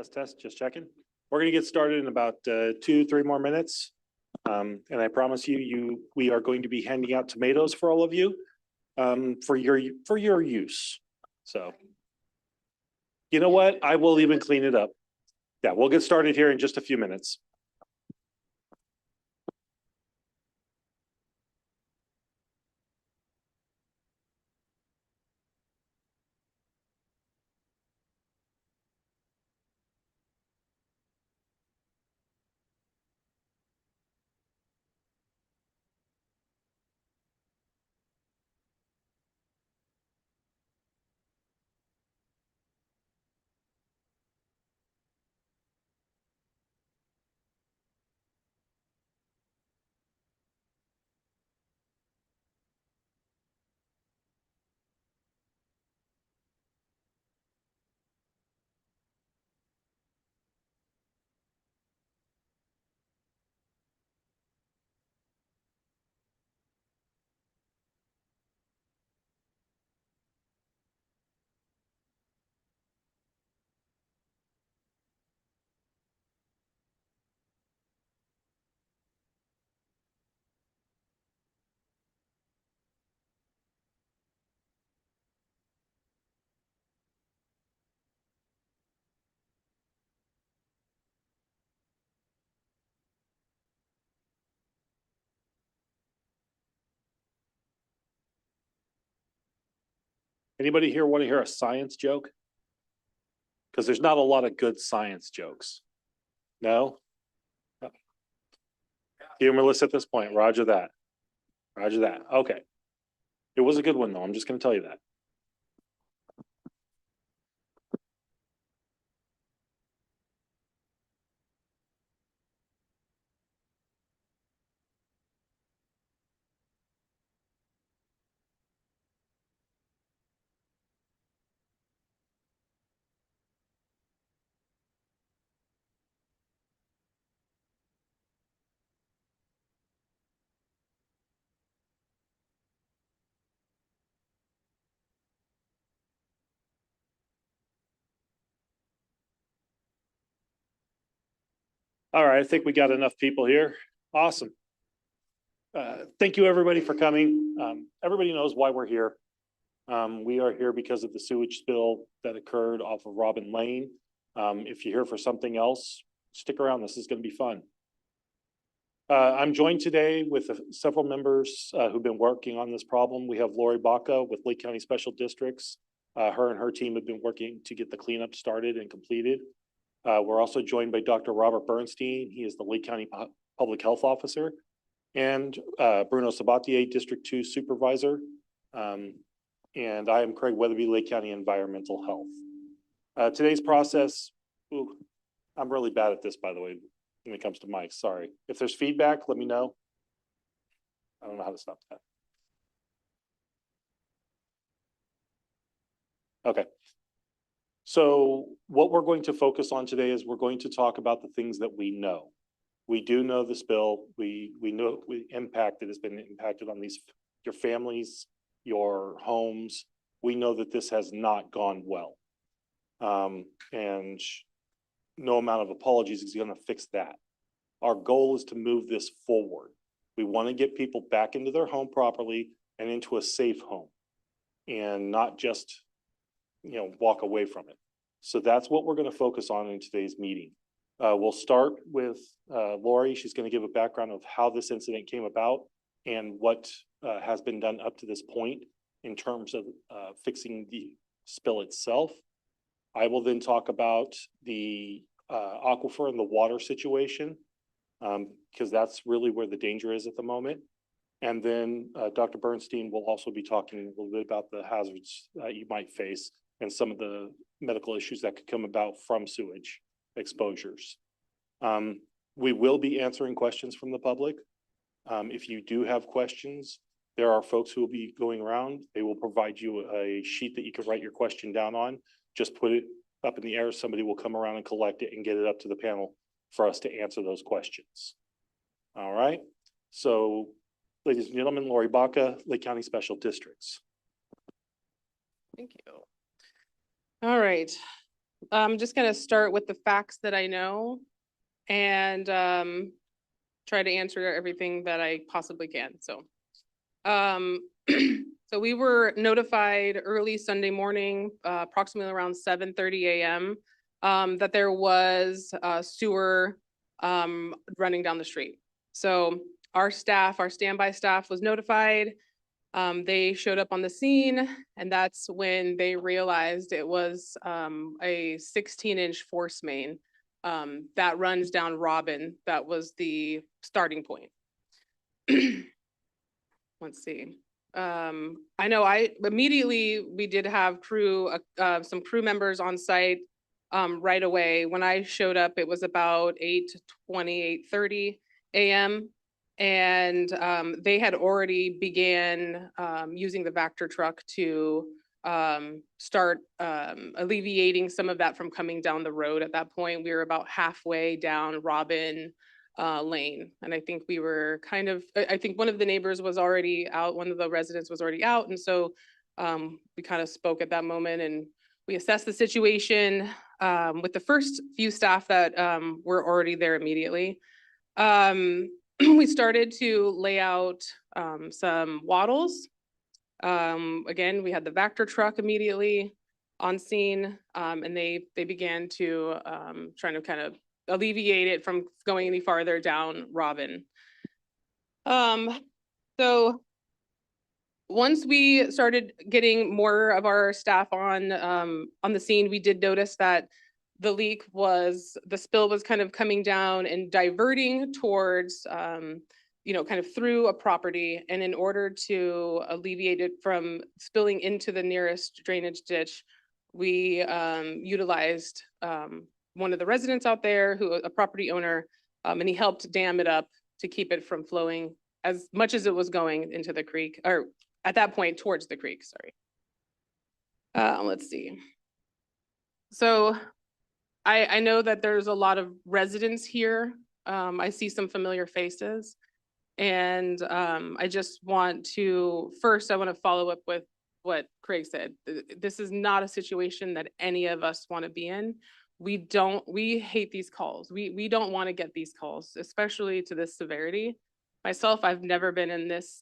Test, just checking. We're gonna get started in about 2-3 more minutes. And I promise you, we are going to be handing out tomatoes for all of you for your use. So, you know what? I will even clean it up. Yeah, we'll get started here in just a few minutes. Anybody here want to hear a science joke? Because there's not a lot of good science jokes. No? Humorless at this point. Roger that. Roger that. Okay. It was a good one though. I'm just going to tell you that. All right, I think we got enough people here. Awesome. Thank you everybody for coming. Everybody knows why we're here. We are here because of the sewage spill that occurred off of Robin Lane. If you're here for something else, stick around. This is going to be fun. I'm joined today with several members who've been working on this problem. We have Lori Baca with Lake County Special Districts. Her and her team have been working to get the cleanup started and completed. We're also joined by Dr. Robert Bernstein. He is the Lake County Public Health Officer, and Bruno Sabatier, District 2 Supervisor. And I am Craig Weatherby, Lake County Environmental Health. Today's process, I'm really bad at this, by the way, when it comes to mics, sorry. If there's feedback, let me know. I don't know how to stop that. Okay. So what we're going to focus on today is we're going to talk about the things that we know. We do know the spill. We know the impact that has been impacted on your families, your homes. We know that this has not gone well. And no amount of apologies is going to fix that. Our goal is to move this forward. We want to get people back into their home properly and into a safe home and not just, walk away from it. So that's what we're going to focus on in today's meeting. We'll start with Lori. She's going to give a background of how this incident came about and what has been done up to this point in terms of fixing the spill itself. I will then talk about the aquifer and the water situation, because that's really where the danger is at the moment. And then Dr. Bernstein will also be talking a little bit about the hazards you might face and some of the medical issues that could come about from sewage exposures. We will be answering questions from the public. If you do have questions, there are folks who will be going around. They will provide you a sheet that you can write your question down on. Just put it up in the air. Somebody will come around and collect it and get it up to the panel for us to answer those questions. All right. So, ladies and gentlemen, Lori Baca, Lake County Special Districts. Thank you. All right. I'm just gonna start with the facts that I know and try to answer everything that I possibly can, so. So we were notified early Sunday morning, approximately around 7:30 a.m. That there was a sewer running down the street. So our staff, our standby staff was notified. They showed up on the scene, and that's when they realized it was a 16-inch force main that runs down Robin. That was the starting point. Let's see. I know we did have some crew members on site right away. When I showed up, it was about 8:20, 8:30 a.m. And they had already began using the Vector truck to start alleviating some of that from coming down the road. At that point, we were about halfway down Robin lane. And I think we were I think one of the neighbors was already out, one of the residents was already out. And so we kind of spoke at that moment and we assessed the situation with the first few staff that were already there immediately. We started to lay out some wattles. Again, we had the Vector truck immediately on scene, and they began to trying to kind of alleviate it from going any farther down Robin. So once we started getting more of our staff on the scene, we did notice that the spill was kind of coming down and diverting towards, kind of through a property. And in order to alleviate it from spilling into the nearest drainage ditch, we utilized one of the residents out there, a property owner, and he helped dam it up to keep it from flowing as much as it was going into the creek, or at that point towards the creek, sorry. Let's see. So I know that there's a lot of residents here. I see some familiar faces. And I just want to, first, I want to follow up with what Craig said. This is not a situation that any of us want to be in. We hate these calls. We don't want to get these calls, especially to this severity. Myself, I've never been in this,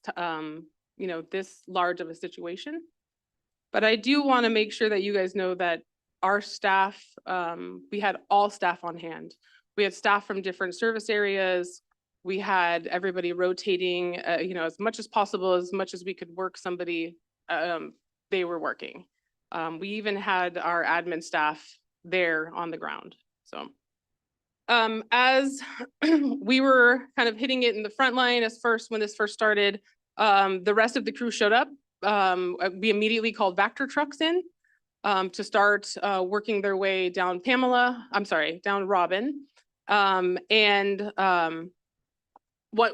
this large of a situation. But I do want to make sure that you guys know that our staff, we had all staff on hand. We had staff from different service areas. We had everybody rotating, as much as possible, as much as we could work somebody, they were working. We even had our admin staff there on the ground. So as we were kind of hitting it in the front line when this first started, the rest of the crew showed up. We immediately called Vector trucks in to start working their way down down Robin.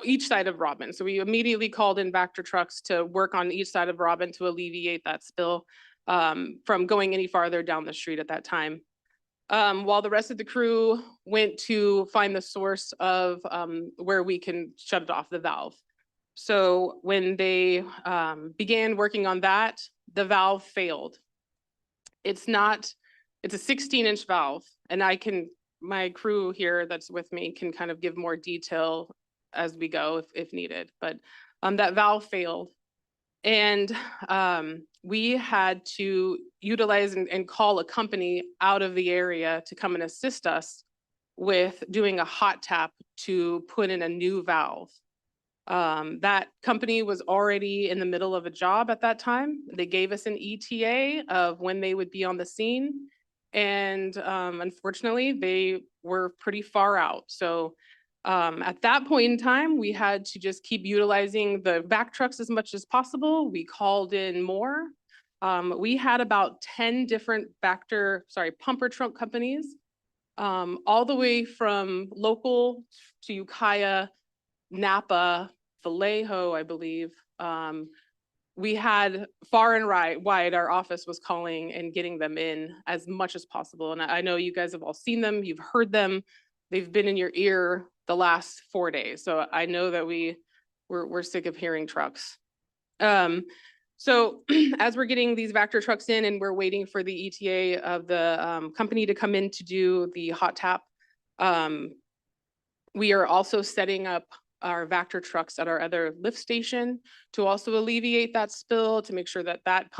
Each side of Robin. So we immediately called in Vector trucks to work on each side of Robin to alleviate that spill from going any farther down the street at that time. While the rest of the crew went to find the source of where we can shut it off, the valve. So when they began working on that, the valve failed. It's a 16-inch valve, and my crew here that's with me can kind of give more detail as we go if needed, but that valve failed. And we had to utilize and call a company out of the area to come and assist us with doing a hot tap to put in a new valve. That company was already in the middle of a job at that time. They gave us an ETA of when they would be on the scene. And unfortunately, they were pretty far out. So at that point in time, we had to just keep utilizing the back trucks as much as possible. We called in more. We had about 10 different pumper truck companies, all the way from local to Ukiah, Napa, Vallejo, I believe. We had far and wide, our office was calling and getting them in as much as possible. And I know you guys have all seen them, you've heard them, they've been in your ear the last 4 days. So I know that we're sick of hearing trucks. So as we're getting these Vector trucks in and we're waiting for the ETA of the company to come in to do the hot tap, we are also setting up our Vector trucks at our other lift station to also alleviate that spill, to make sure that that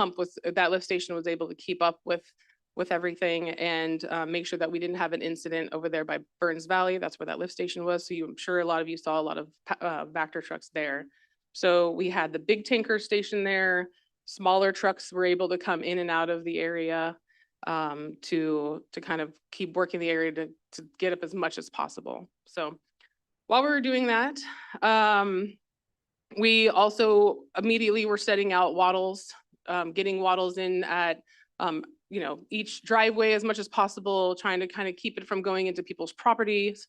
lift station was able to keep up with everything, and make sure that we didn't have an incident over there by Burns Valley. That's where that lift station was. So I'm sure a lot of you saw a lot of Vector trucks there. So we had the big tanker station there. Smaller trucks were able to come in and out of the area to kind of keep working the area to get up as much as possible. So while we were doing that, we also immediately were setting out wattles, getting wattles in at each driveway as much as possible, trying to kind of keep it from going into people's properties.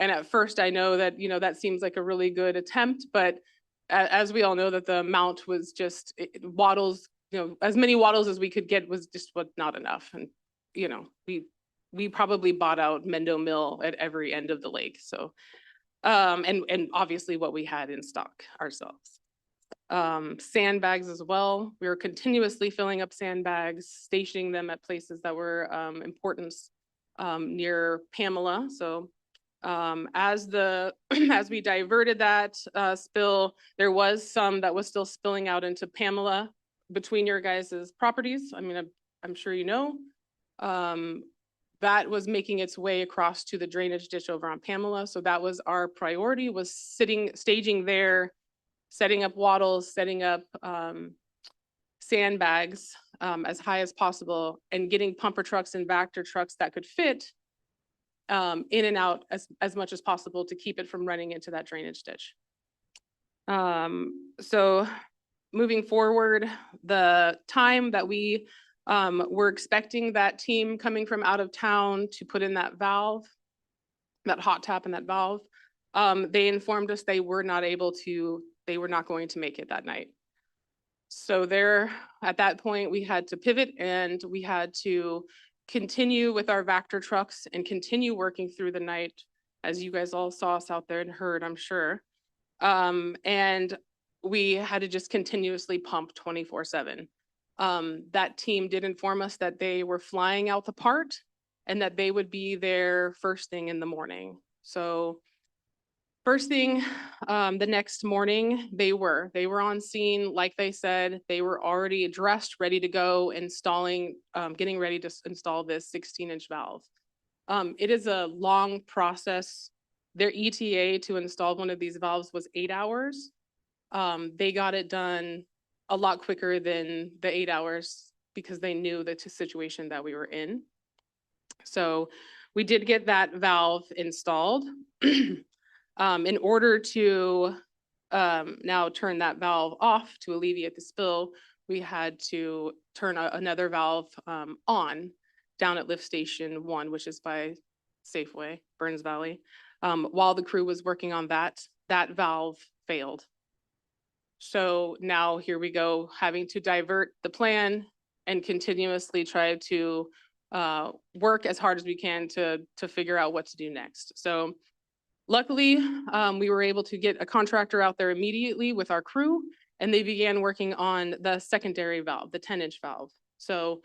And at first I know that, that seems like a really good attempt, but as we all know, that the amount was just wattles, as many wattles as we could get was just not enough. And, we probably bought out Mendo Mill at every end of the lake. So, and obviously what we had in stock ourselves. Sandbags as well. We were continuously filling up sandbags, stationing them at places that were important near Pamela. So as we diverted that spill, there was some that was still spilling out into Pamela between your guys' properties. I mean, I'm sure you know. That was making its way across to the drainage ditch over on Pamela. So that was our priority, was staging there, setting up wattles, setting up sandbags as high as possible, and getting pumper trucks and Vector trucks that could fit in and out as much as possible to keep it from running into that drainage ditch. So moving forward, the time that we we're expecting that team coming from out of town to put in that valve, that hot tap and that valve, they informed us they were not going to make it that night. So at that point, we had to pivot and we had to continue with our Vector trucks and continue working through the night, as you guys all saw us out there and heard, I'm sure. And we had to just continuously pump 24/7. That team did inform us that they were flying out the part and that they would be there first thing in the morning. So first thing, the next morning, they were on scene. Like they said, they were already dressed, ready to go, getting ready to install this 16-inch valve. It is a long process. Their ETA to install one of these valves was 8 hours. They got it done a lot quicker than the 8 hours because they knew the situation that we were in. So we did get that valve installed. In order to now turn that valve off to alleviate the spill, we had to turn another valve on down at lift station 1, which is by Safeway, Burns Valley. While the crew was working on that valve failed. So now here we go, having to divert the plan and continuously try to work as hard as we can to figure out what to do next. So luckily, we were able to get a contractor out there immediately with our crew, and they began working on the secondary valve, the 10-inch valve. So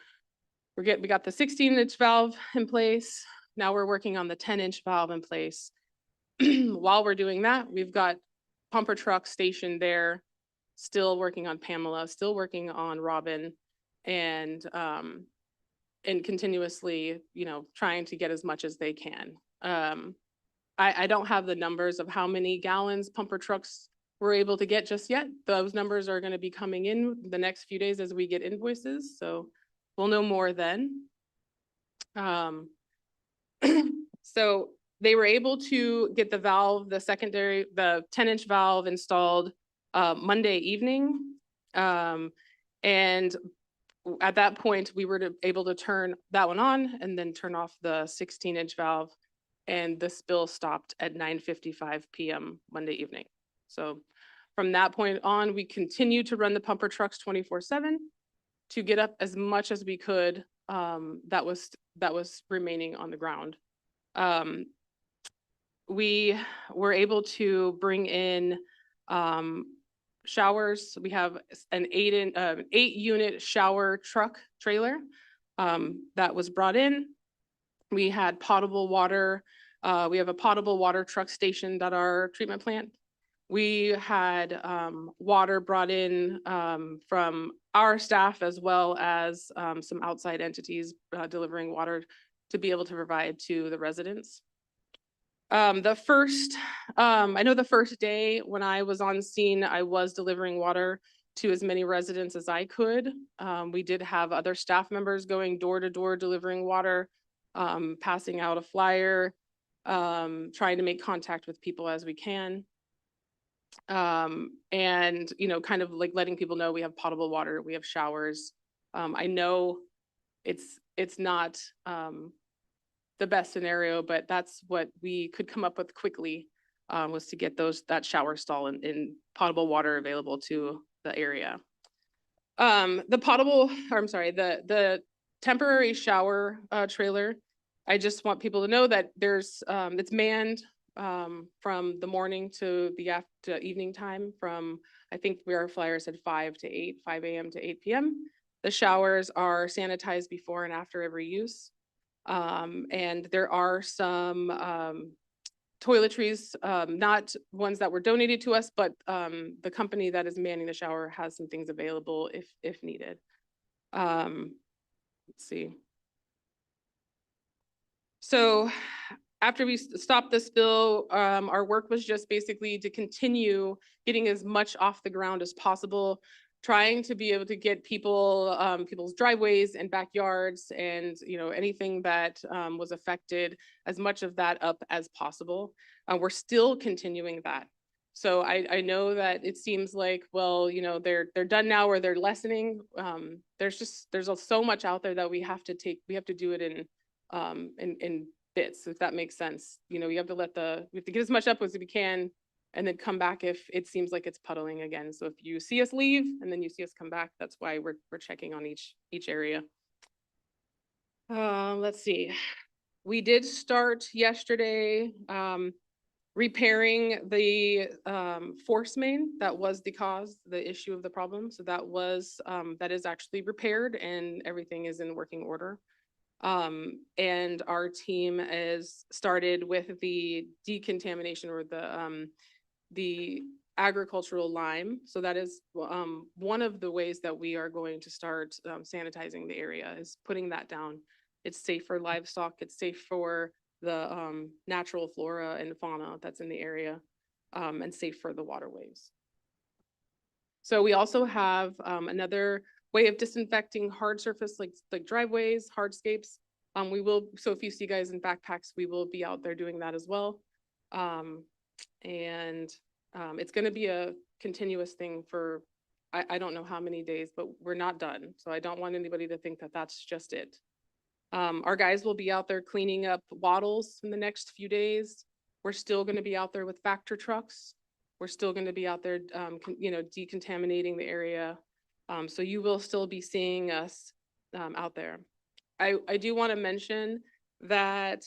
we got the 16-inch valve in place. Now we're working on the 10-inch valve in place. While we're doing that, we've got pumper trucks stationed there, still working on Pamela, still working on Robin, and continuously, trying to get as much as they can. I don't have the numbers of how many gallons pumper trucks were able to get just yet. Those numbers are going to be coming in the next few days as we get invoices, so we'll know more then. So they were able to get the valve, the 10-inch valve installed Monday evening. And at that point, we were able to turn that one on and then turn off the 16-inch valve, and the spill stopped at 9:55 p.m. Monday evening. So from that point on, we continued to run the pumper trucks 24/7 to get up as much as we could that was remaining on the ground. We were able to bring in showers. We have an 8-unit shower truck trailer that was brought in. We had potable water. We have a potable water truck stationed at our treatment plant. We had water brought in from our staff as well as some outside entities delivering water to be able to provide to the residents. I know the first day when I was on scene, I was delivering water to as many residents as I could. We did have other staff members going door to door delivering water, passing out a flyer, trying to make contact with people as we can. And, you know, kind of like letting people know we have potable water, we have showers. I know it's not the best scenario, but that's what we could come up with quickly, was to get that shower stall and potable water available to the area. The temporary shower trailer, I just want people to know that it's manned from the morning to the evening time from, I think our flyer said 5 a.m. to 8 p.m. The showers are sanitized before and after every use. And there are some toiletries, not ones that were donated to us, but the company that is manning the shower has some things available if needed. Let's see. So after we stopped the spill, our work was just basically to continue getting as much off the ground as possible, trying to be able to get people's driveways and backyards and, you know, anything that was affected, as much of that up as possible. We're still continuing that. So I know that it seems like, well, you know, they're done now or they're lessening. There's so much out there that we have to do it in bits, if that makes sense. You know, we have to get as much up as we can and then come back if it seems like it's puddling again. So if you see us leave and then you see us come back, that's why we're checking on each area. Let's see. We did start yesterday repairing the force main that was the issue of the problem. So that is actually repaired and everything is in working order. And our team is started with the decontamination or the agricultural lime. So that is one of the ways that we are going to start sanitizing the area, is putting that down. It's safe for livestock. It's safe for the natural flora and fauna that's in the area, and safe for the waterways. So we also have another way of disinfecting hard surface like driveways, hardscapes. So if you see guys in backpacks, we will be out there doing that as well. It's going to be a continuous thing for, I don't know how many days, but we're not done. So I don't want anybody to think that that's just it. Our guys will be out there cleaning up wattles in the next few days. We're still going to be out there with Vector trucks. We're still going to be out there, decontaminating the area. So you will still be seeing us out there. I do want to mention that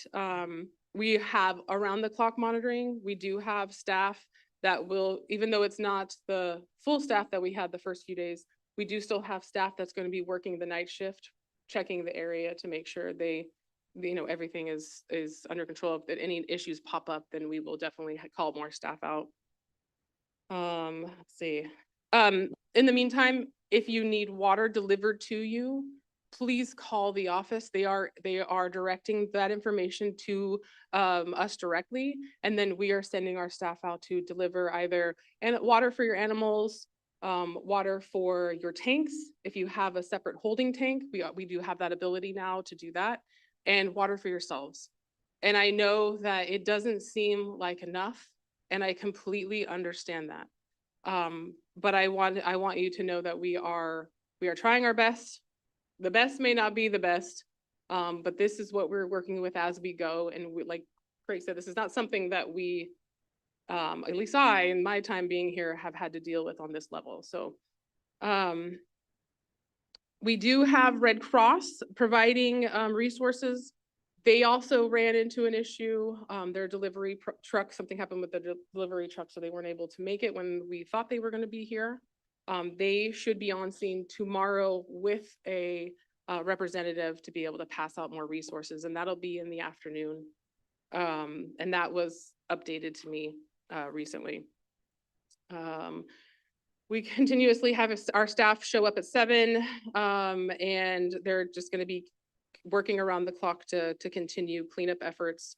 we have around the clock monitoring. We do have staff that will, even though it's not the full staff that we had the first few days, we do still have staff that's going to be working the night shift, checking the area to make sure everything is under control. If any issues pop up, then we will definitely call more staff out. Let's see. In the meantime, if you need water delivered to you, please call the office. They are directing that information to us directly, and then we are sending our staff out to deliver either water for your animals, water for your tanks. If you have a separate holding tank, we do have that ability now to do that, and water for yourselves. And I know that it doesn't seem like enough, and I completely understand that. But I want you to know that we are trying our best. The best may not be the best, but this is what we're working with as we go. And like Craig said, this is not something that we, at least I, in my time being here, have had to deal with on this level. So we do have Red Cross providing resources. They also ran into an issue, their delivery truck, something happened with the delivery truck, so they weren't able to make it when we thought they were gonna be here. They should be on scene tomorrow with a representative to be able to pass out more resources, and that'll be in the afternoon. And that was updated to me recently. We continuously have our staff show up at 7, and they're just gonna be working around the clock to continue cleanup efforts.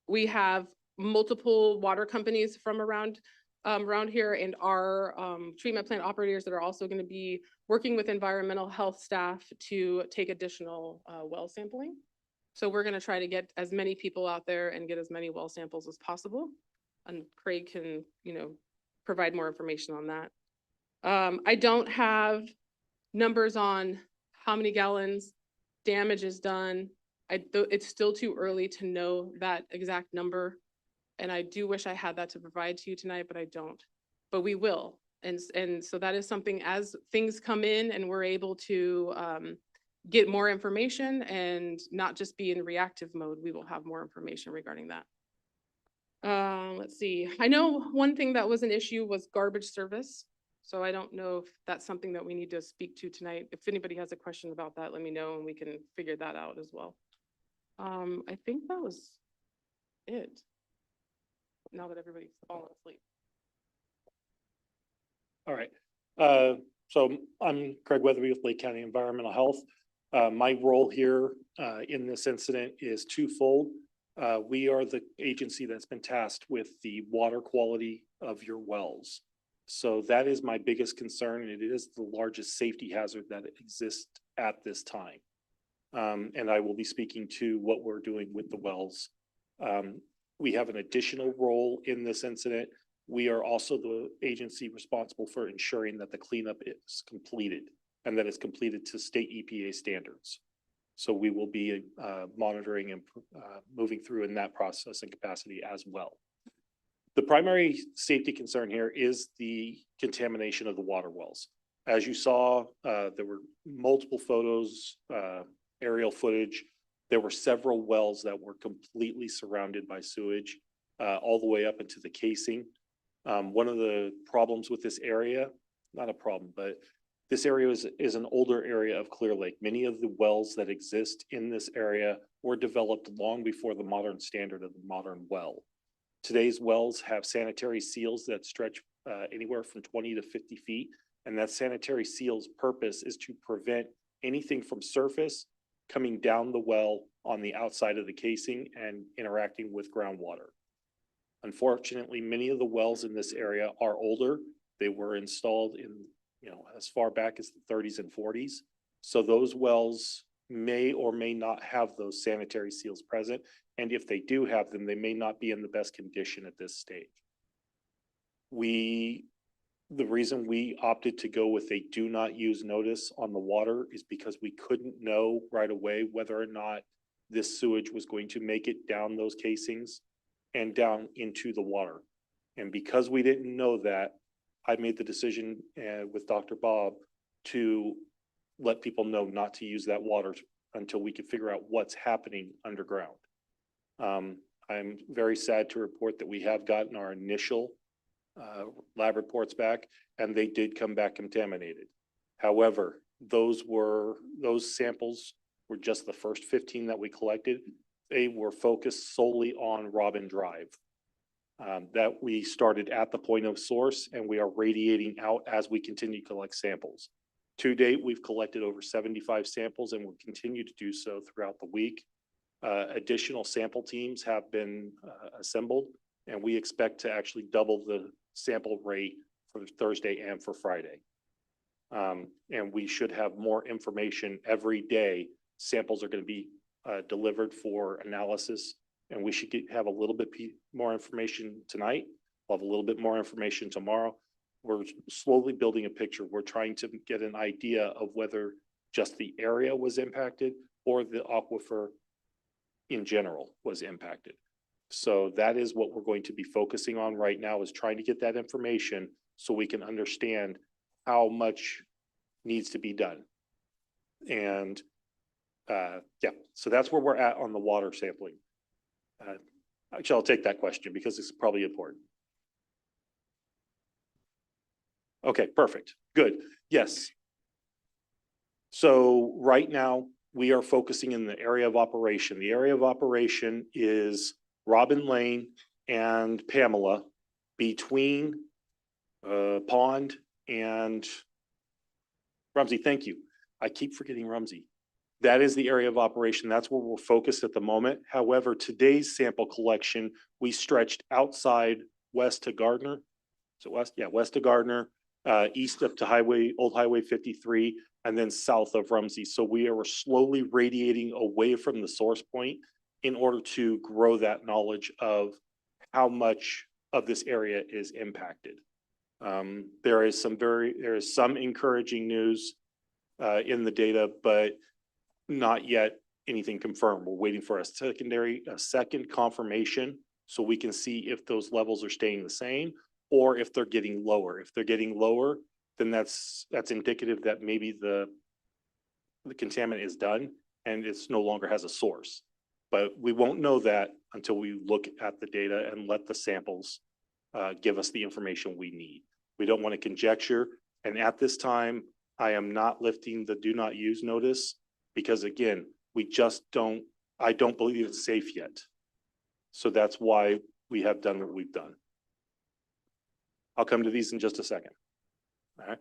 We have multiple water companies from around here, and our treatment plant operators that are also going to be working with environmental health staff to take additional well sampling. So we're going to try to get as many people out there and get as many well samples as possible. And Craig can, provide more information on that. I don't have numbers on how many gallons damage is done. It's still too early to know that exact number. And I do wish I had that to provide to you tonight, but I don't. But we will. And so that is something, as things come in and we're able to get more information and not just be in reactive mode, we will have more information regarding that. Let's see. I know one thing that was an issue was garbage service. So I don't know if that's something that we need to speak to tonight. If anybody has a question about that, let me know and we can figure that out as well. I think that was it. Now that everybody's fallen asleep. All right. So I'm Craig Weatherby with Lake County Environmental Health. My role here in this incident is twofold. We are the agency that's been tasked with the water quality of your wells. So that is my biggest concern, and it is the largest safety hazard that exists at this time. And I will be speaking to what we're doing with the wells. We have an additional role in this incident. We are also the agency responsible for ensuring that the cleanup is completed and that it's completed to state EPA standards. So we will be monitoring and moving through in that process and capacity as well. The primary safety concern here is the contamination of the water wells. As you saw, there were multiple photos, aerial footage. There were several wells that were completely surrounded by sewage, all the way up into the casing. One of the problems with this area, not a problem, but this area is an older area of Clear Lake. Many of the wells that exist in this area were developed long before the modern standard of the modern well. Today's wells have sanitary seals that stretch anywhere from 20 to 50 feet. And that sanitary seal's purpose is to prevent anything from surface coming down the well on the outside of the casing and interacting with groundwater. Unfortunately, many of the wells in this area are older. They were installed in, as far back as the 30s and 40s. So those wells may or may not have those sanitary seals present. And if they do have them, they may not be in the best condition at this stage. The reason we opted to go with a do not use notice on the water is because we couldn't know right away whether or not this sewage was going to make it down those casings and down into the water. And because we didn't know that, I made the decision with Dr. Bob to let people know not to use that water until we could figure out what's happening underground. I'm very sad to report that we have gotten our initial lab reports back, and they did come back contaminated. However, those samples were just the first 15 that we collected. They were focused solely on Robin Drive. That we started at the point of source, and we are radiating out as we continue to collect samples. To date, we've collected over 75 samples and will continue to do so throughout the week. Additional sample teams have been assembled, and we expect to actually double the sample rate for Thursday and for Friday. And we should have more information every day. Samples are going to be delivered for analysis, and we should have a little bit more information tonight. We'll have a little bit more information tomorrow. We're slowly building a picture. We're trying to get an idea of whether just the area was impacted or the aquifer in general was impacted. So that is what we're going to be focusing on right now, is trying to get that information so we can understand how much needs to be done. And Yeah, so that's where we're at on the water sampling. Actually, I'll take that question because it's probably important. Okay, perfect. Good. Yes. So right now, we are focusing in the area of operation. The area of operation is Robin Lane and Pamela between Pond and Rumsey. Thank you. I keep forgetting Rumsey. That is the area of operation. That's where we're focused at the moment. However, today's sample collection, we stretched outside west to Gardner. So west, yeah, west to Gardner, east up to Old Highway 53, and then south of Rumsey. So we are slowly radiating away from the source point in order to grow that knowledge of how much of this area is impacted. There is some encouraging news in the data, but not yet anything confirmed. We're waiting for a second confirmation so we can see if those levels are staying the same or if they're getting lower. If they're getting lower, then that's indicative that maybe the contaminant is done and it's no longer has a source. But we won't know that until we look at the data and let the samples give us the information we need. We don't want to conjecture. And at this time, I am not lifting the do not use notice because again, I don't believe it's safe yet. So that's why we have done what we've done. I'll come to these in just a second. All right.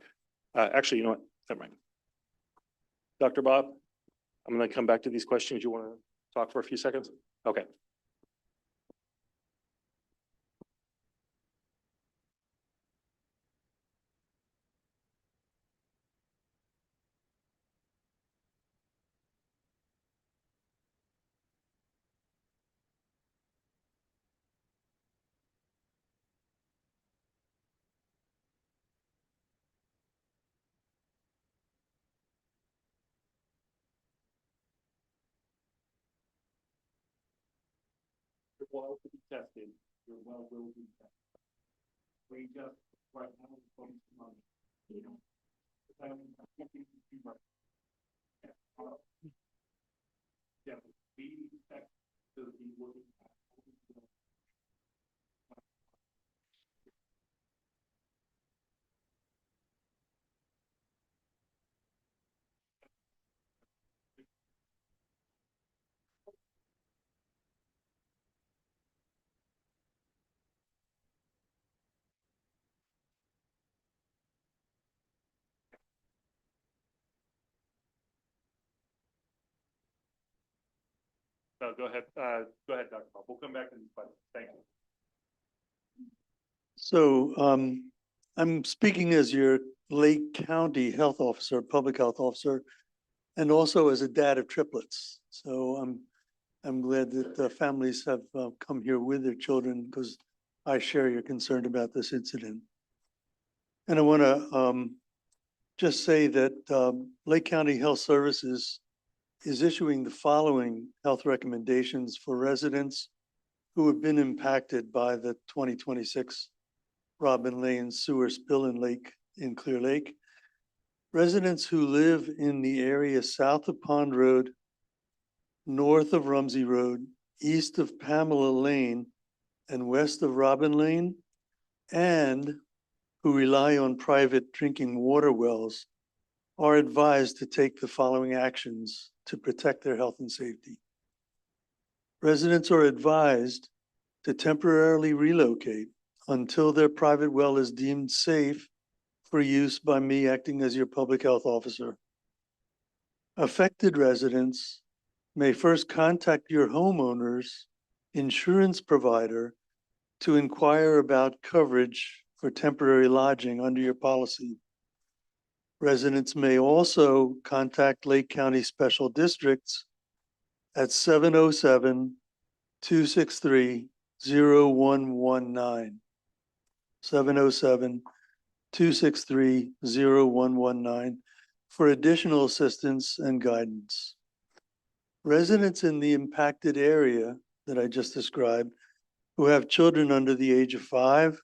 Actually, you know what? Never mind. Dr. Bob, I'm going to come back to these questions. You want to talk for a few seconds? Okay. Your well will be tested. Your well will be tested. We just right now focusing on, you know, yeah, we expect to be working. Go ahead, Dr. Bob. We'll come back to these questions. Thank you. So I'm speaking as your Lake County Health Officer, Public Health Officer, and also as a dad of triplets. So I'm glad that the families have come here with their children because I share your concern about this incident. And I want to just say that Lake County Health Services is issuing the following health recommendations for residents who have been impacted by the 2026 Robin Lane sewer spill in Clear Lake. Residents who live in the area south of Pond Road, north of Rumsey Road, east of Pamela Lane, and west of Robin Lane, and who rely on private drinking water wells are advised to take the following actions to protect their health and safety. Residents are advised to temporarily relocate until their private well is deemed safe for use by me acting as your public health officer. Affected residents may first contact your homeowner's insurance provider to inquire about coverage for temporary lodging under your policy. Residents may also contact Lake County Special Districts at 707-263-0119. 707-263-0119 for additional assistance and guidance. Residents in the impacted area that I just described who have children under the age of 5,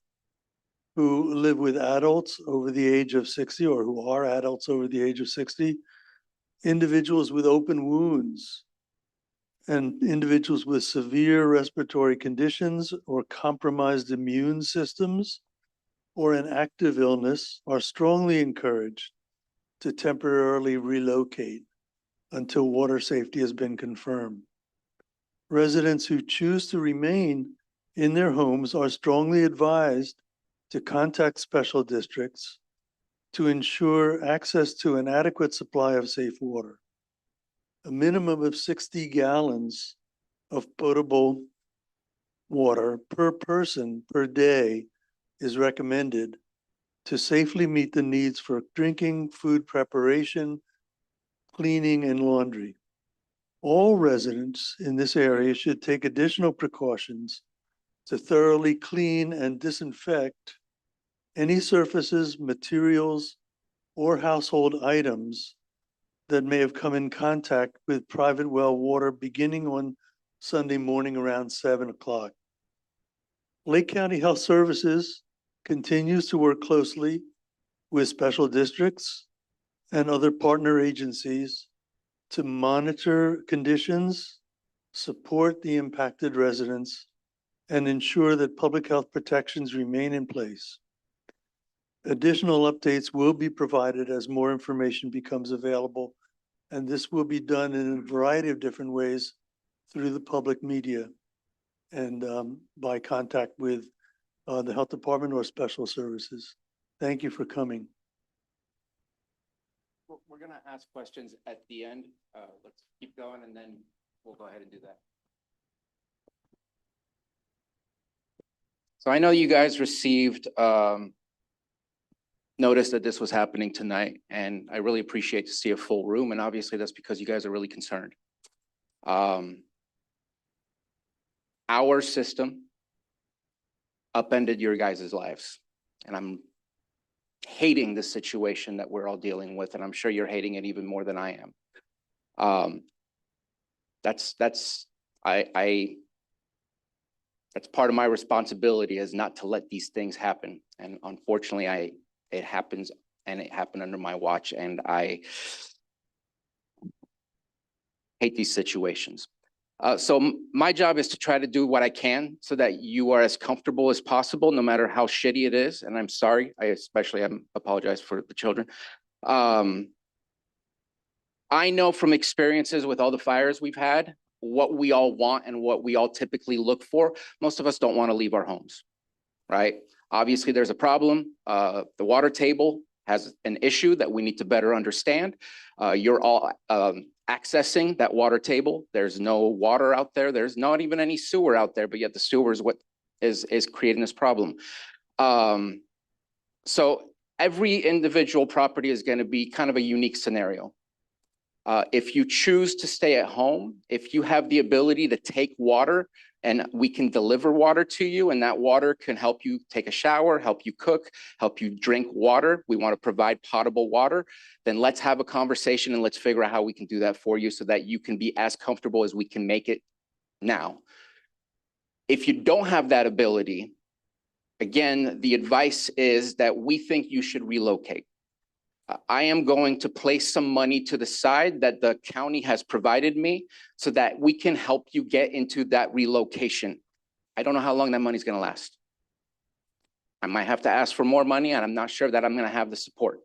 who live with adults over the age of 60 or who are adults over the age of 60, individuals with open wounds, and individuals with severe respiratory conditions or compromised immune systems or an active illness are strongly encouraged to temporarily relocate until water safety has been confirmed. Residents who choose to remain in their homes are strongly advised to contact special districts to ensure access to an adequate supply of safe water. A minimum of 60 gallons of potable water per person per day is recommended to safely meet the needs for drinking, food preparation, cleaning, and laundry. All residents in this area should take additional precautions to thoroughly clean and disinfect any surfaces, materials, or household items that may have come in contact with private well water beginning on Sunday morning around 7 o'clock. Lake County Health Services continues to work closely with special districts and other partner agencies to monitor conditions, support the impacted residents, and ensure that public health protections remain in place. Additional updates will be provided as more information becomes available, and this will be done in a variety of different ways through the public media and by contact with the health department or special services. Thank you for coming. We're gonna ask questions at the end. Let's keep going and then we'll go ahead and do that. So I know you guys received notice that this was happening tonight, and I really appreciate to see a full room, and obviously that's because you guys are really concerned. Our system upended your guys' lives, and I'm hating the situation that we're all dealing with, and I'm sure you're hating it even more than I am. That's part of my responsibility, is not to let these things happen. And unfortunately, it happens, and it happened under my watch, and I hate these situations. So my job is to try to do what I can so that you are as comfortable as possible, no matter how shitty it is. And I'm sorry, I apologize for the children. I know from experiences with all the fires we've had, what we all want and what we all typically look for. Most of us don't want to leave our homes, right? Obviously, there's a problem. The water table has an issue that we need to better understand. You're all accessing that water table. There's no water out there. There's not even any sewer out there, but yet the sewer is what is creating this problem. So every individual property is going to be kind of a unique scenario. If you choose to stay at home, if you have the ability to take water and we can deliver water to you, and that water can help you take a shower, help you cook, help you drink water, we want to provide potable water, then let's have a conversation and let's figure out how we can do that for you so that you can be as comfortable as we can make it now. If you don't have that ability, again, the advice is that we think you should relocate. I am going to place some money to the side that the county has provided me so that we can help you get into that relocation. I don't know how long that money's going to last. I might have to ask for more money, and I'm not sure that I'm going to have the support.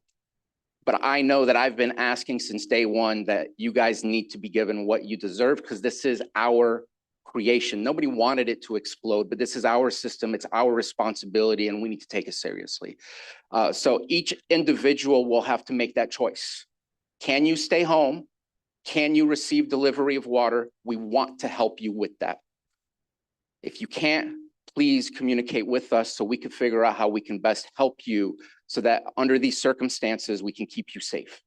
But I know that I've been asking since day one that you guys need to be given what you deserve, because this is our creation. Nobody wanted it to explode, but this is our system. It's our responsibility, and we need to take it seriously. So each individual will have to make that choice. Can you stay home? Can you receive delivery of water? We want to help you with that. If you can't, please communicate with us so we can figure out how we can best help you so that under these circumstances, we can keep you safe.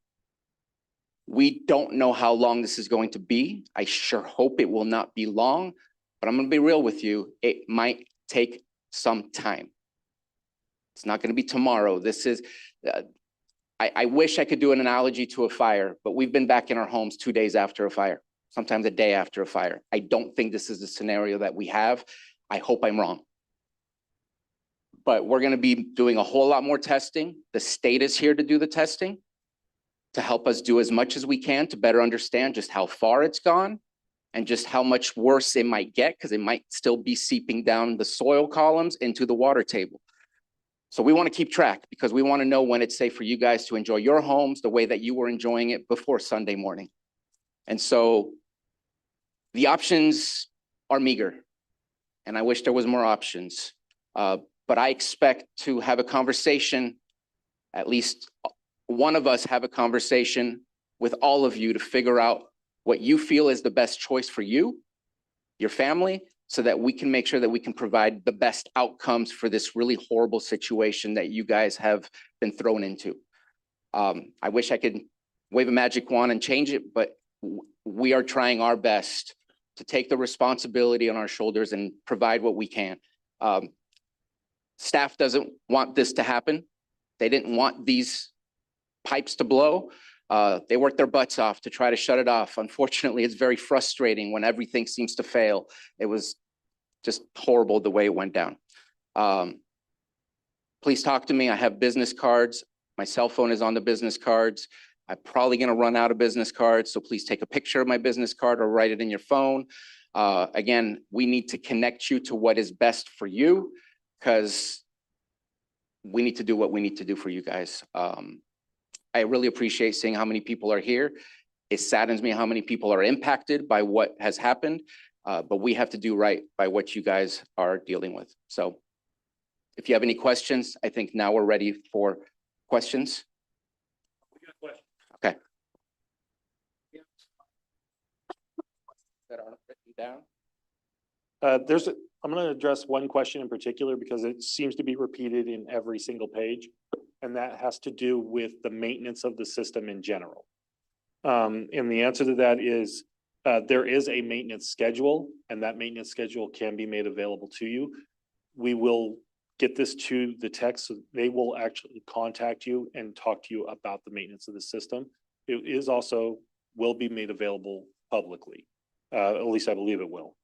We don't know how long this is going to be. I sure hope it will not be long, but I'm going to be real with you. It might take some time. It's not going to be tomorrow. This is, I wish I could do an analogy to a fire, but we've been back in our homes 2 days after a fire, sometimes a day after a fire. I don't think this is the scenario that we have. I hope I'm wrong. But we're going to be doing a whole lot more testing. The state is here to do the testing, to help us do as much as we can to better understand just how far it's gone and just how much worse it might get, because it might still be seeping down the soil columns into the water table. So we want to keep track because we want to know when it's safe for you guys to enjoy your homes the way that you were enjoying it before Sunday morning. And so the options are meager, and I wish there was more options. But I expect to have a conversation, at least one of us have a conversation with all of you to figure out what you feel is the best choice for you, your family, so that we can make sure that we can provide the best outcomes for this really horrible situation that you guys have been thrown into. I wish I could wave a magic wand and change it, but we are trying our best to take the responsibility on our shoulders and provide what we can. Staff doesn't want this to happen. They didn't want these pipes to blow. They worked their butts off to try to shut it off. Unfortunately, it's very frustrating when everything seems to fail. It was just horrible the way it went down. Please talk to me. I have business cards. My cell phone is on the business cards. I'm probably going to run out of business cards, so please take a picture of my business card or write it in your phone. Again, we need to connect you to what is best for you, because we need to do what we need to do for you guys. I really appreciate seeing how many people are here. It saddens me how many people are impacted by what has happened, but we have to do right by what you guys are dealing with. So if you have any questions, I think now we're ready for questions. Okay. That aren't written down. I'm going to address one question in particular because it seems to be repeated in every single page. And that has to do with the maintenance of the system in general. And the answer to that is there is a maintenance schedule, and that maintenance schedule can be made available to you. We will get this to the tech, so they will actually contact you and talk to you about the maintenance of the system. It is also will be made available publicly. At least I believe it will.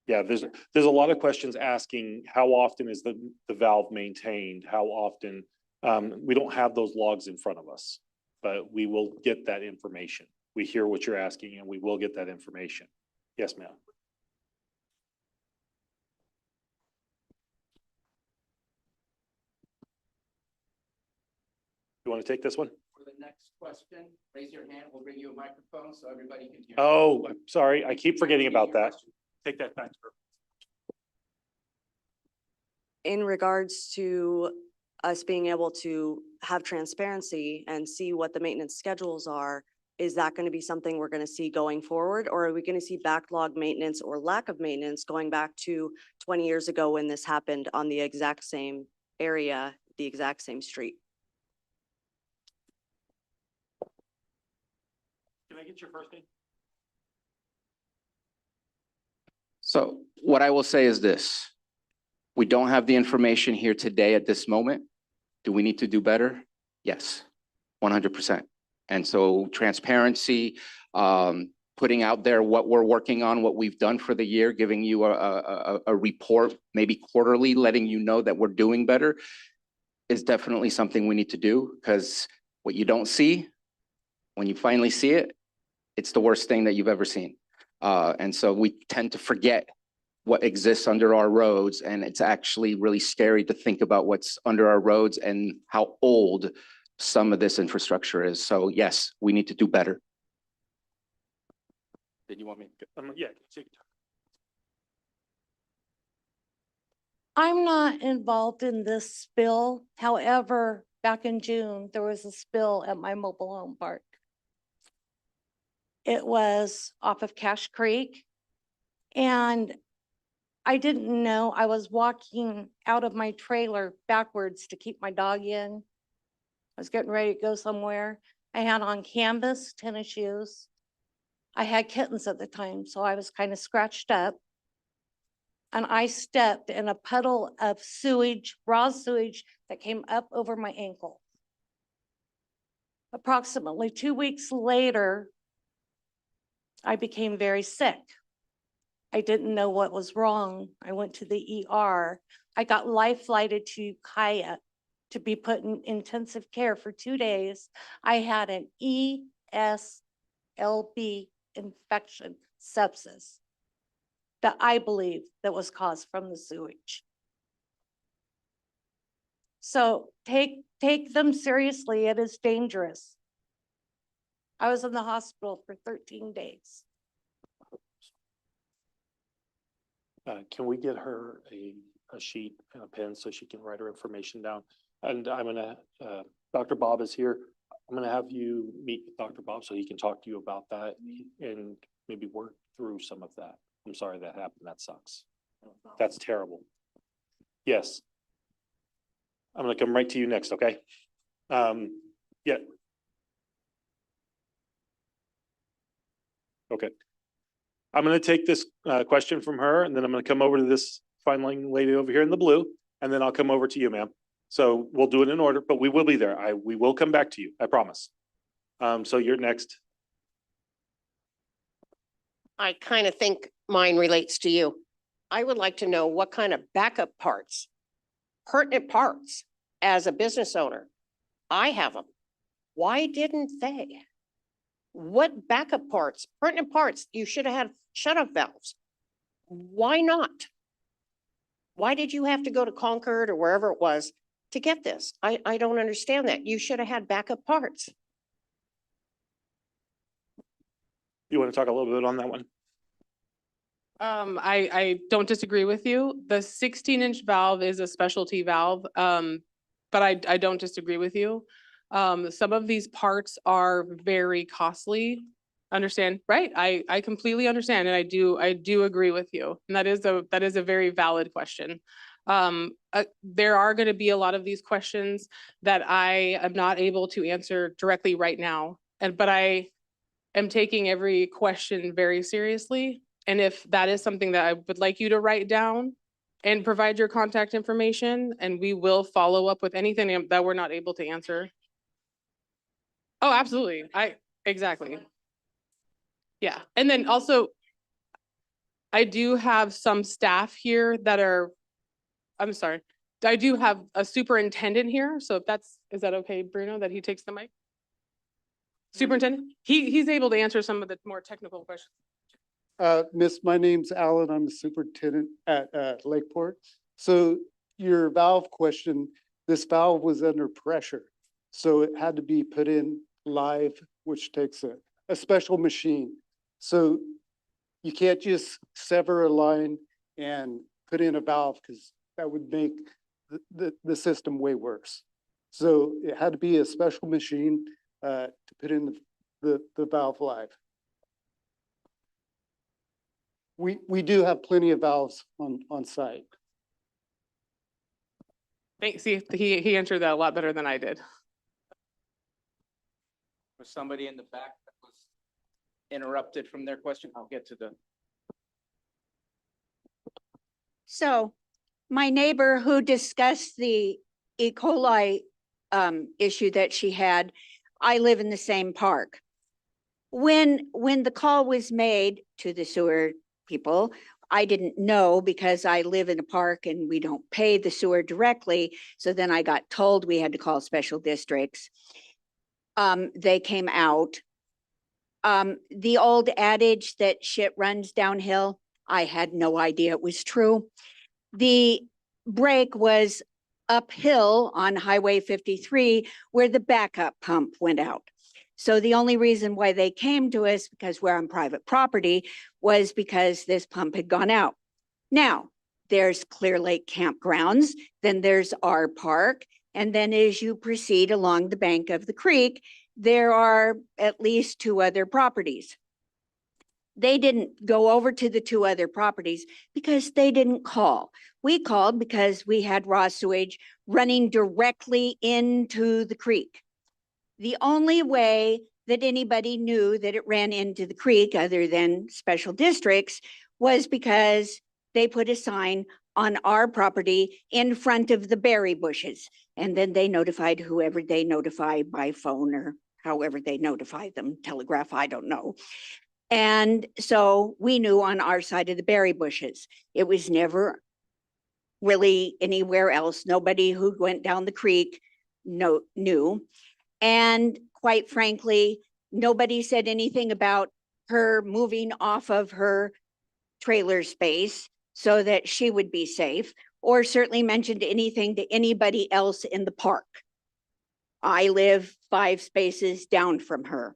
Yeah, there's a lot of questions asking how often is the valve maintained? How often? We don't have those logs in front of us, but we will get that information. We hear what you're asking and we will get that information. Yes, ma'am. You want to take this one? For the next question, raise your hand. We'll bring you a microphone so everybody can hear. Oh, I'm sorry. I keep forgetting about that. Take that back. In regards to us being able to have transparency and see what the maintenance schedules are, is that going to be something we're going to see going forward? Or are we going to see backlog maintenance or lack of maintenance going back to 20 years ago when this happened on the exact same area, the exact same street? Can I get your first name? So what I will say is this. We don't have the information here today at this moment. Do we need to do better? Yes, 100%. And so transparency, putting out there what we're working on, what we've done for the year, giving you a report, maybe quarterly, letting you know that we're doing better is definitely something we need to do, because what you don't see, when you finally see it, it's the worst thing that you've ever seen. And so we tend to forget what exists under our roads, and it's actually really scary to think about what's under our roads and how old some of this infrastructure is. So yes, we need to do better. Did you want me to go? Yeah. Take your time. I'm not involved in this spill. However, back in June, there was a spill at my mobile home park. It was off of Cache Creek. And I didn't know, I was walking out of my trailer backwards to keep my dog in. I was getting ready to go somewhere. I had on canvas tennis shoes. I had kittens at the time, so I was kind of scratched up. And I stepped in a puddle of sewage, raw sewage that came up over my ankle. Approximately 2 weeks later, I became very sick. I didn't know what was wrong. I went to the ER. I got life flighted to Kaya to be put in intensive care for 2 days. I had an ESLB infection, sepsis, that I believe that was caused from the sewage. So take them seriously. It is dangerous. I was in the hospital for 13 days. Can we get her a sheet and a pen so she can write her information down? And I'm gonna, Dr. Bob is here. I'm gonna have you meet with Dr. Bob so he can talk to you about that and maybe work through some of that. I'm sorry that happened. That sucks. That's terrible. Yes. I'm gonna come right to you next, okay? Yeah. Okay. I'm gonna take this question from her and then I'm gonna come over to this fine lady over here in the blue, and then I'll come over to you, ma'am. So we'll do it in order, but we will be there. We will come back to you, I promise. So you're next. I kind of think mine relates to you. I would like to know what kind of backup parts, pertinent parts, as a business owner. I have them. Why didn't they? What backup parts, pertinent parts, you should have had shut-off valves. Why not? Why did you have to go to Concord or wherever it was to get this? I don't understand that. You should have had backup parts. You want to talk a little bit on that one? I don't disagree with you. The 16-inch valve is a specialty valve, but I don't disagree with you. Some of these parts are very costly. Understand, right? I completely understand, and I do agree with you. And that is a very valid question. There are going to be a lot of these questions that I am not able to answer directly right now, but I am taking every question very seriously. And if that is something that I would like you to write down and provide your contact information, and we will follow up with anything that we're not able to answer. Oh, absolutely. Exactly. Yeah. And then also, I do have some staff here that are, I'm sorry, I do have a superintendent here. So if is that okay, Bruno, that he takes the mic? Superintendent, he's able to answer some of the more technical questions. Miss, my name's Alan. I'm the superintendent at Lakeport. So your valve question, this valve was under pressure. So it had to be put in live, which takes a special machine. So you can't just sever a line and put in a valve because that would make the system way worse. So it had to be a special machine to put in the valve live. We do have plenty of valves on site. Thanks. See, he answered that a lot better than I did. Was somebody in the back that was interrupted from their question? I'll get to the. So my neighbor who discussed the E. coli issue that she had, I live in the same park. When the call was made to the sewer people, I didn't know because I live in a park and we don't pay the sewer directly. So then I got told we had to call special districts. They came out. The old adage that shit runs downhill, I had no idea it was true. The break was uphill on Highway 53 where the backup pump went out. So the only reason why they came to us, because we're on private property, was because this pump had gone out. Now, there's Clear Lake campgrounds, then there's our park, and then as you proceed along the bank of the creek, there are at least 2 other properties. They didn't go over to the 2 other properties because they didn't call. We called because we had raw sewage running directly into the creek. The only way that anybody knew that it ran into the creek other than special districts was because they put a sign on our property in front of the berry bushes. And then they notified whoever they notified by phone or however they notified them, telegraph, I don't know. And so we knew on our side of the berry bushes. It was never really anywhere else. Nobody who went down the creek knew. And quite frankly, nobody said anything about her moving off of her trailer space so that she would be safe, or certainly mentioned anything to anybody else in the park. I live 5 spaces down from her.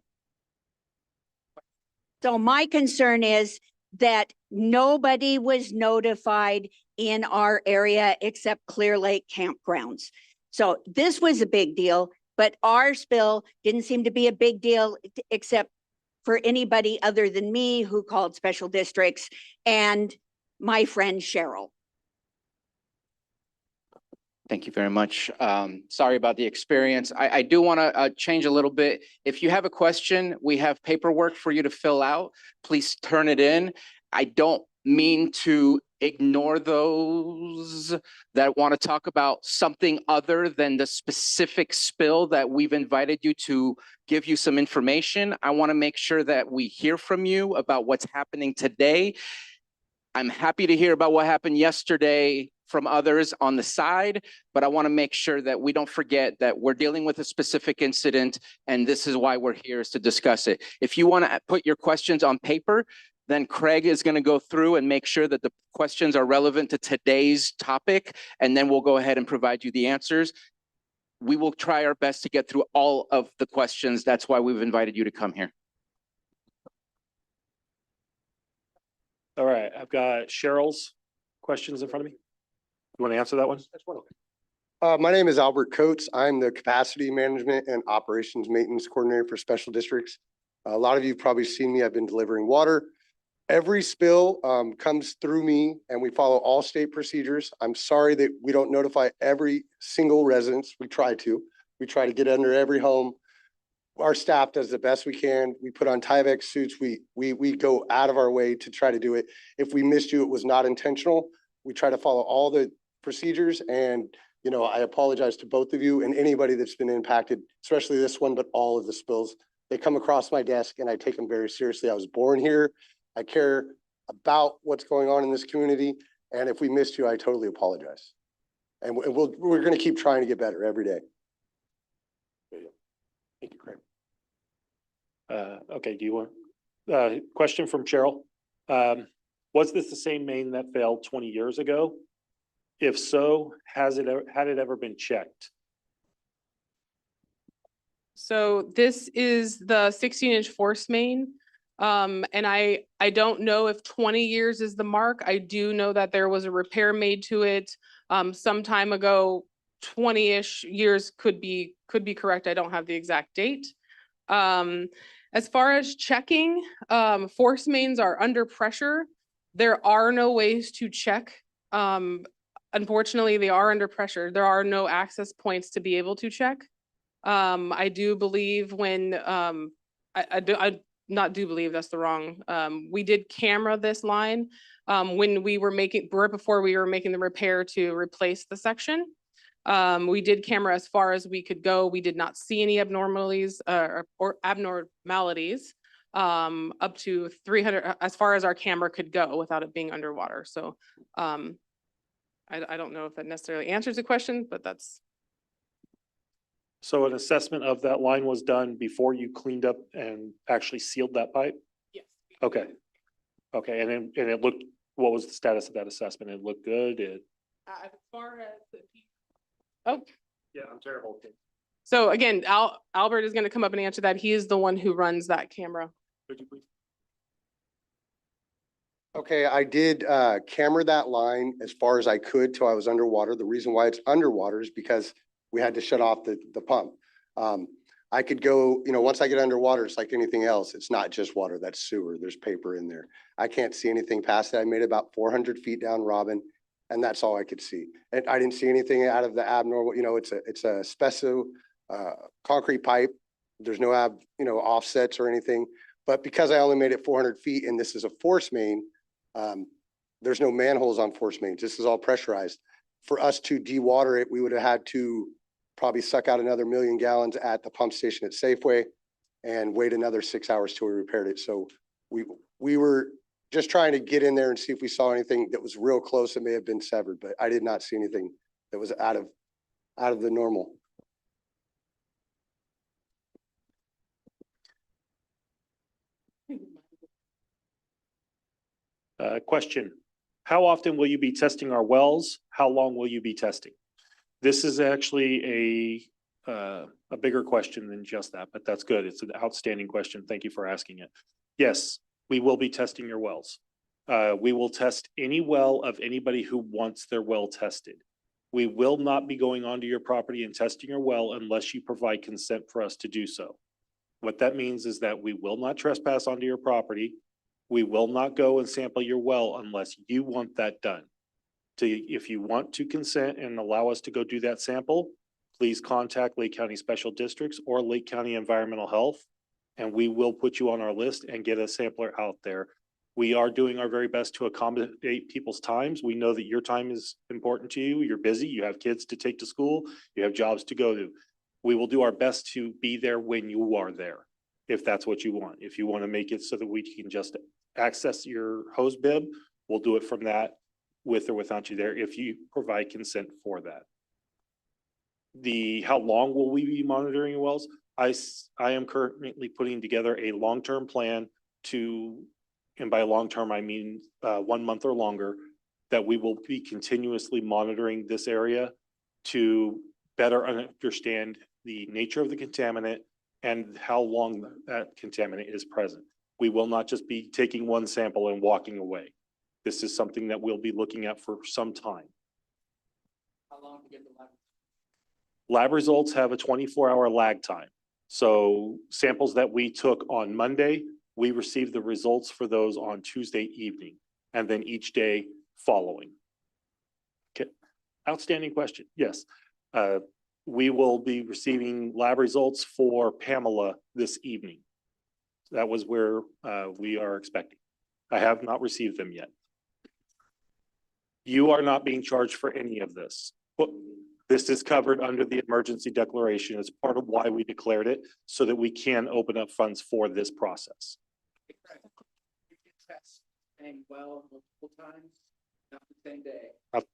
So my concern is that nobody was notified in our area except Clear Lake Campgrounds. So this was a big deal, but our spill didn't seem to be a big deal except for anybody other than me who called special districts and my friend Cheryl. Thank you very much. Sorry about the experience. I do want to change a little bit. If you have a question, we have paperwork for you to fill out. Please turn it in. I don't mean to ignore those that want to talk about something other than the specific spill that we've invited you to give you some information. I want to make sure that we hear from you about what's happening today. I'm happy to hear about what happened yesterday from others on the side, but I want to make sure that we don't forget that we're dealing with a specific incident, and this is why we're here, is to discuss it. If you want to put your questions on paper, then Craig is going to go through and make sure that the questions are relevant to today's topic, and then we'll go ahead and provide you the answers. We will try our best to get through all of the questions. That's why we've invited you to come here. All right, I've got Cheryl's questions in front of me. You want to answer that one? My name is Albert Coates. I'm the Capacity Management and Operations Maintenance Coordinator for Special Districts. A lot of you have probably seen me. I've been delivering water. Every spill comes through me, and we follow all state procedures. I'm sorry that we don't notify every single residence. We try to. We try to get under every home. Our staff does the best we can. We put on Tyvek suits. We go out of our way to try to do it. If we missed you, it was not intentional. We try to follow all the procedures, and I apologize to both of you and anybody that's been impacted, especially this one, but all of the spills. They come across my desk and I take them very seriously. I was born here. I care about what's going on in this community. And if we missed you, I totally apologize. And we're going to keep trying to get better every day. Thank you, Craig. Okay, do you want, question from Cheryl? Was this the same main that failed 20 years ago? If so, had it ever been checked? So this is the 16-inch force main. And I don't know if 20 years is the mark. I do know that there was a repair made to it some time ago. 20-ish years could be correct. I don't have the exact date. As far as checking, force mains are under pressure. There are no ways to check. Unfortunately, they are under pressure. There are no access points to be able to check. I do believe when, not do believe, that's the wrong. We did camera this line when we were right before we were making the repair to replace the section. We did camera as far as we could go. We did not see any abnormalities or abnormalities up to 300 as far as our camera could go without it being underwater. So I don't know if that necessarily answers the question, but that's. So an assessment of that line was done before you cleaned up and actually sealed that pipe? Yes. Okay. Okay, and it looked, what was the status of that assessment? It looked good? As far as the. Oh. Yeah, I'm terrible. So again, Albert is going to come up and answer that. He is the one who runs that camera. Could you please? Okay, I did camera that line as far as I could till I was underwater. The reason why it's underwater is because we had to shut off the pump. I could go, once I get underwater, it's like anything else. It's not just water, that's sewer. There's paper in there. I can't see anything past it. I made about 400 feet down Robin, and that's all I could see. And I didn't see anything out of the abnormal, it's a spesso concrete pipe. There's no offsets or anything. But because I only made it 400 feet and this is a force main, there's no manholes on force mains. This is all pressurized. For us to dewater it, we would have had to probably suck out another 1 million gallons at the pump station at Safeway and wait another 6 hours till we repaired it. So we were just trying to get in there and see if we saw anything that was real close that may have been severed, but I did not see anything that was out of the normal. Question, how often will you be testing our wells? How long will you be testing? This is actually a bigger question than just that, but that's good. It's an outstanding question. Thank you for asking it. Yes, we will be testing your wells. We will test any well of anybody who wants their well tested. We will not be going onto your property and testing your well unless you provide consent for us to do so. What that means is that we will not trespass onto your property. We will not go and sample your well unless you want that done. If you want to consent and allow us to go do that sample, please contact Lake County Special Districts or Lake County Environmental Health, and we will put you on our list and get a sampler out there. We are doing our very best to accommodate people's times. We know that your time is important to you. You're busy, you have kids to take to school, you have jobs to go to. We will do our best to be there when you are there, if that's what you want. If you want to make it so that we can just access your hose bib, we'll do it from that with or without you there, if you provide consent for that. How long will we be monitoring your wells? I am currently putting together a long-term plan and by long-term, I mean 1 month or longer, that we will be continuously monitoring this area to better understand the nature of the contaminant and how long that contaminant is present. We will not just be taking one sample and walking away. This is something that we'll be looking at for some time. How long to get the lab? Lab results have a 24-hour lag time. So samples that we took on Monday, we received the results for those on Tuesday evening, and then each day following. Okay, outstanding question. Yes. We will be receiving lab results for Pamela this evening. That was where we are expecting. I have not received them yet. You are not being charged for any of this. This is covered under the emergency declaration. It's part of why we declared it, so that we can open up funds for this process. You can test same well multiple times, not the same day.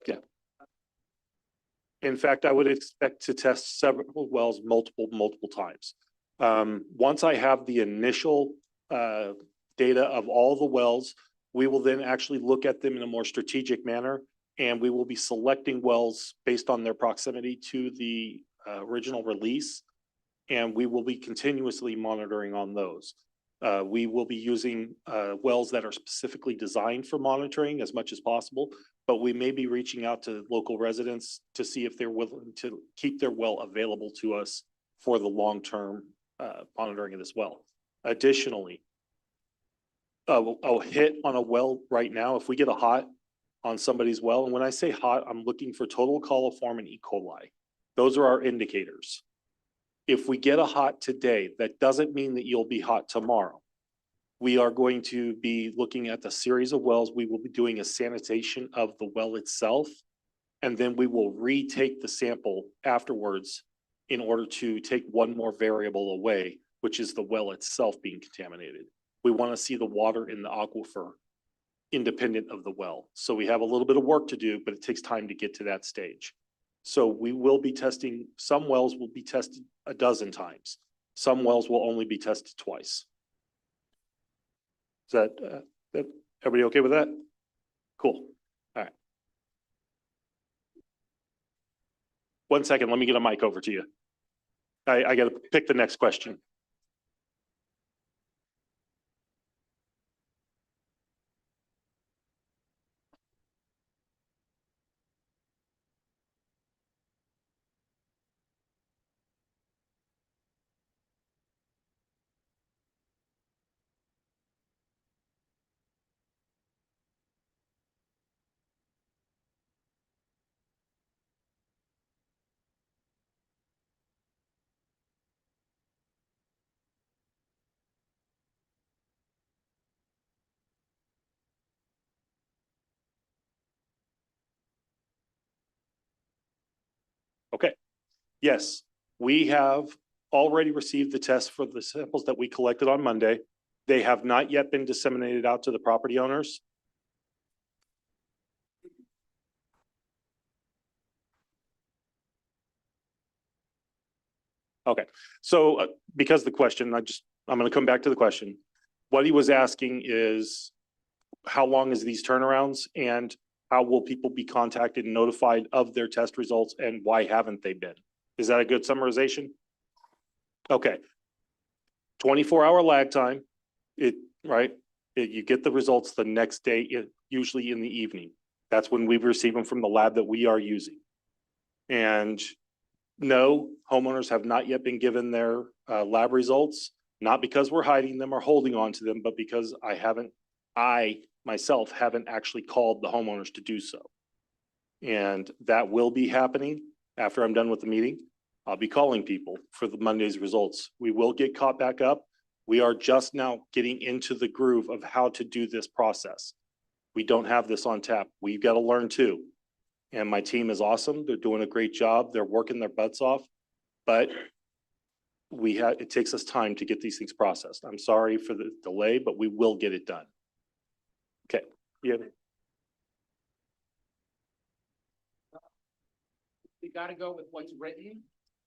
Yeah. In fact, I would expect to test several wells multiple times. Once I have the initial data of all the wells, we will then actually look at them in a more strategic manner, and we will be selecting wells based on their proximity to the original release, and we will be continuously monitoring on those. We will be using wells that are specifically designed for monitoring as much as possible, but we may be reaching out to local residents to see if they're willing to keep their well available to us for the long-term monitoring of this well. Additionally, a hit on a well right now, if we get a hot on somebody's well, and when I say hot, I'm looking for total coliform and E. coli. Those are our indicators. If we get a hot today, that doesn't mean that you'll be hot tomorrow. We are going to be looking at the series of wells. We will be doing a sanitation of the well itself, and then we will retake the sample afterwards in order to take one more variable away, which is the well itself being contaminated. We want to see the water in the aquifer independent of the well. So we have a little bit of work to do, but it takes time to get to that stage. So we will be testing, some wells will be tested a dozen times. Some wells will only be tested twice. Is that everybody okay with that? Cool. All right. 1 second, let me get a mic over to you. I got to pick the next question. Okay. Yes, we have already received the test for the samples that we collected on Monday. They have not yet been disseminated out to the property owners. Okay, so because the question, I'm gonna come back to the question. What he was asking is, how long is these turnarounds and how will people be contacted and notified of their test results and why haven't they been? Is that a good summarization? Okay. 24-hour lag time, right? You get the results the next day, usually in the evening. That's when we receive them from the lab that we are using. And no, homeowners have not yet been given their lab results, not because we're hiding them or holding on to them, but because I myself haven't actually called the homeowners to do so. And that will be happening after I'm done with the meeting. I'll be calling people for the Monday's results. We will get caught back up. We are just now getting into the groove of how to do this process. We don't have this on tap. We've got to learn too. And my team is awesome. They're doing a great job. They're working their butts off. But it takes us time to get these things processed. I'm sorry for the delay, but we will get it done. Okay. Yeah. We gotta go with what's written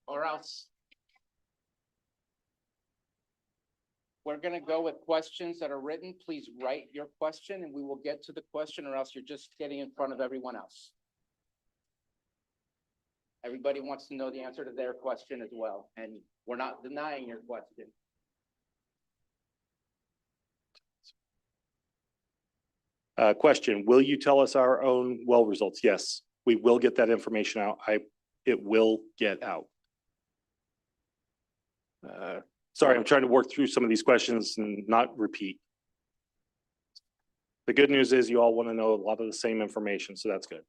or else. We're gonna go with questions that are written. Please write your question and we will get to the question, or else you're just getting in front of everyone else. Everybody wants to know the answer to their question as well, and we're not denying your question. Question, will you tell us our own well results? Yes, we will get that information out. It will get out. Sorry, I'm trying to work through some of these questions and not repeat. The good news is you all want to know a lot of the same information, so that's good.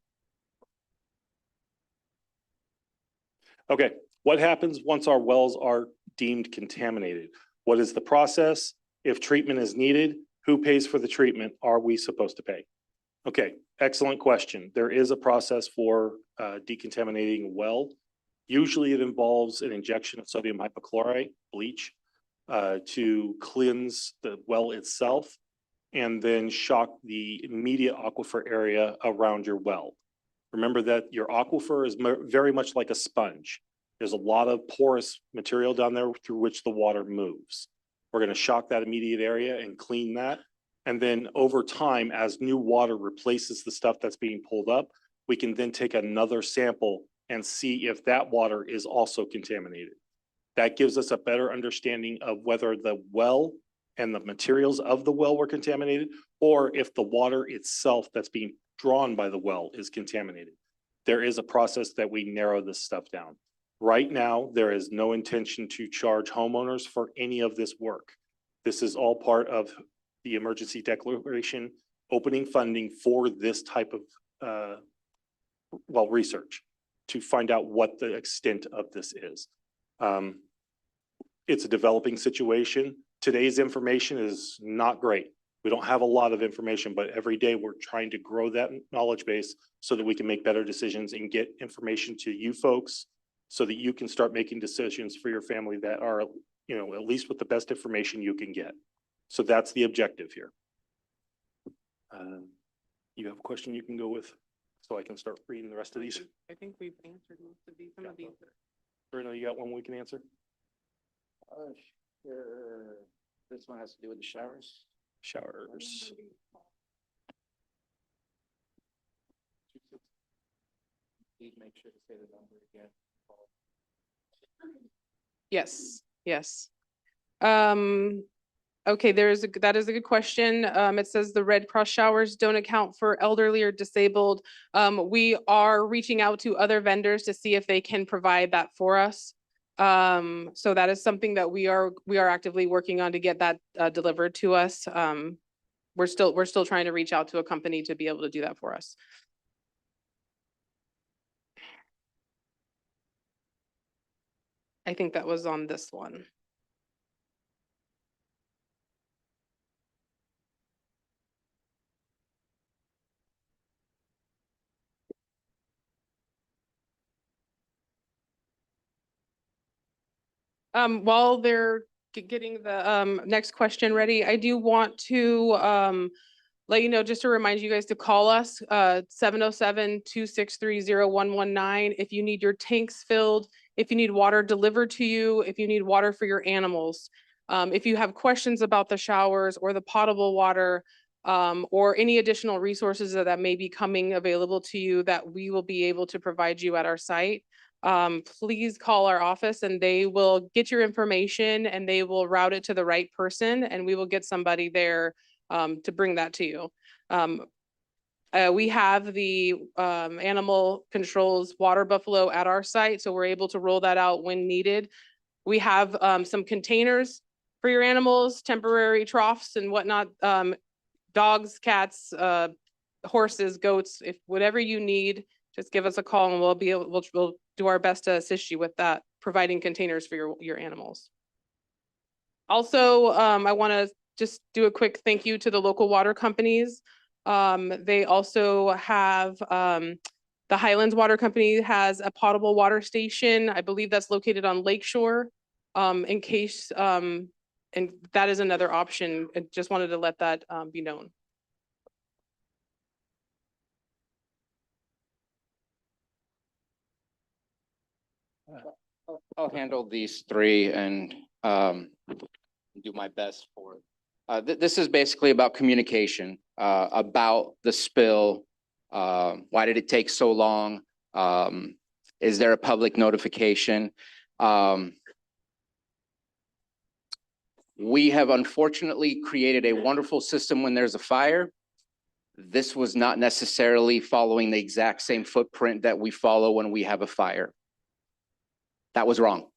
Okay, what happens once our wells are deemed contaminated? What is the process? If treatment is needed, who pays for the treatment? Are we supposed to pay? Okay, excellent question. There is a process for decontaminating a well. Usually it involves an injection of sodium hypochlorite, bleach, to cleanse the well itself and then shock the immediate aquifer area around your well. Remember that your aquifer is very much like a sponge. There's a lot of porous material down there through which the water moves. We're going to shock that immediate area and clean that. And then over time, as new water replaces the stuff that's being pulled up, we can then take another sample and see if that water is also contaminated. That gives us a better understanding of whether the well and the materials of the well were contaminated, or if the water itself that's being drawn by the well is contaminated. There is a process that we narrow this stuff down. Right now, there is no intention to charge homeowners for any of this work. This is all part of the emergency declaration, opening funding for this type of, research to find out what the extent of this is. It's a developing situation. Today's information is not great. We don't have a lot of information, but every day we're trying to grow that knowledge base so that we can make better decisions and get information to you folks so that you can start making decisions for your family that are, at least with the best information you can get. So that's the objective here. You have a question you can go with, so I can start reading the rest of these. I think we've answered most of these, some of these. Bruno, you got one we can answer? Sure. This one has to do with the showers. Showers. Please make sure to say the number again. Yes, yes. Okay, that is a good question. It says the Red Cross showers don't account for elderly or disabled. We are reaching out to other vendors to see if they can provide that for us. So that is something that we are actively working on to get that delivered to us. We're still trying to reach out to a company to be able to do that for us. I think that was on this one. While they're getting the next question ready, I do want to let you know, just to remind you guys to call us 707-263-0119 if you need your tanks filled, if you need water delivered to you, if you need water for your animals. If you have questions about the showers or the potable water, or any additional resources that may be coming available to you that we will be able to provide you at our site, please call our office and they will get your information and they will route it to the right person and we will get somebody there to bring that to you. We have the animal controls water buffalo at our site, so we're able to roll that out when needed. We have some containers for your animals, temporary troughs and whatnot, dogs, cats, horses, goats, if whatever you need, just give us a call and we'll do our best to assist you with that, providing containers for your animals. Also, I want to just do a quick thank you to the local water companies. They also have, the Highlands Water Company has a potable water station. I believe that's located on Lakeshore. In case, and that is another option. I just wanted to let that be known. I'll handle these three and do my best for it. This is basically about communication, about the spill. Why did it take so long? Is there a public notification? We have unfortunately created a wonderful system when there's a fire. This was not necessarily following the exact same footprint that we follow when we have a fire. That was wrong.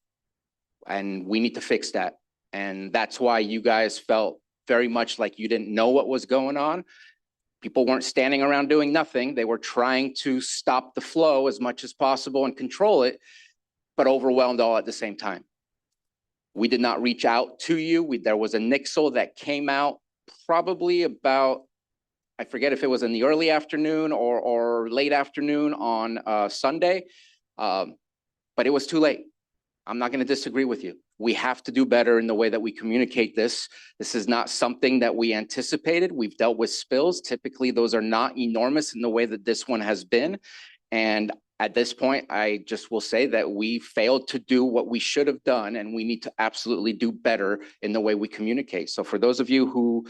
And we need to fix that. And that's why you guys felt very much like you didn't know what was going on. People weren't standing around doing nothing. They were trying to stop the flow as much as possible and control it, but overwhelmed all at the same time. We did not reach out to you. There was a Nixle that came out probably about, I forget if it was in the early afternoon or late afternoon on Sunday, but it was too late. I'm not going to disagree with you. We have to do better in the way that we communicate this. This is not something that we anticipated. We've dealt with spills. Typically, those are not enormous in the way that this one has been. And at this point, I just will say that we failed to do what we should have done, and we need to absolutely do better in the way we communicate. So for those of you who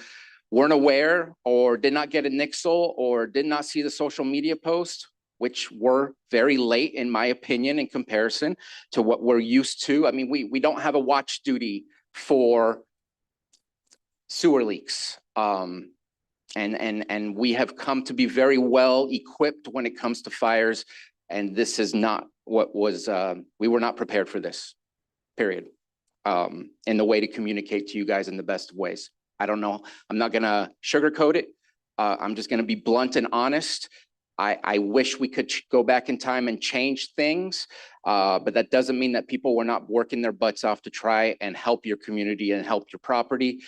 weren't aware or did not get a Nixle or did not see the social media post, which were very late, in my opinion, in comparison to what we're used to. I mean, we don't have a watch duty for sewer leaks. And we have come to be very well equipped when it comes to fires. And this is not what was, we were not prepared for this, period. In the way to communicate to you guys in the best of ways. I don't know. I'm not gonna sugarcoat it. I'm just gonna be blunt and honest. I wish we could go back in time and change things, but that doesn't mean that people were not working their butts off to try and help your community and help your property.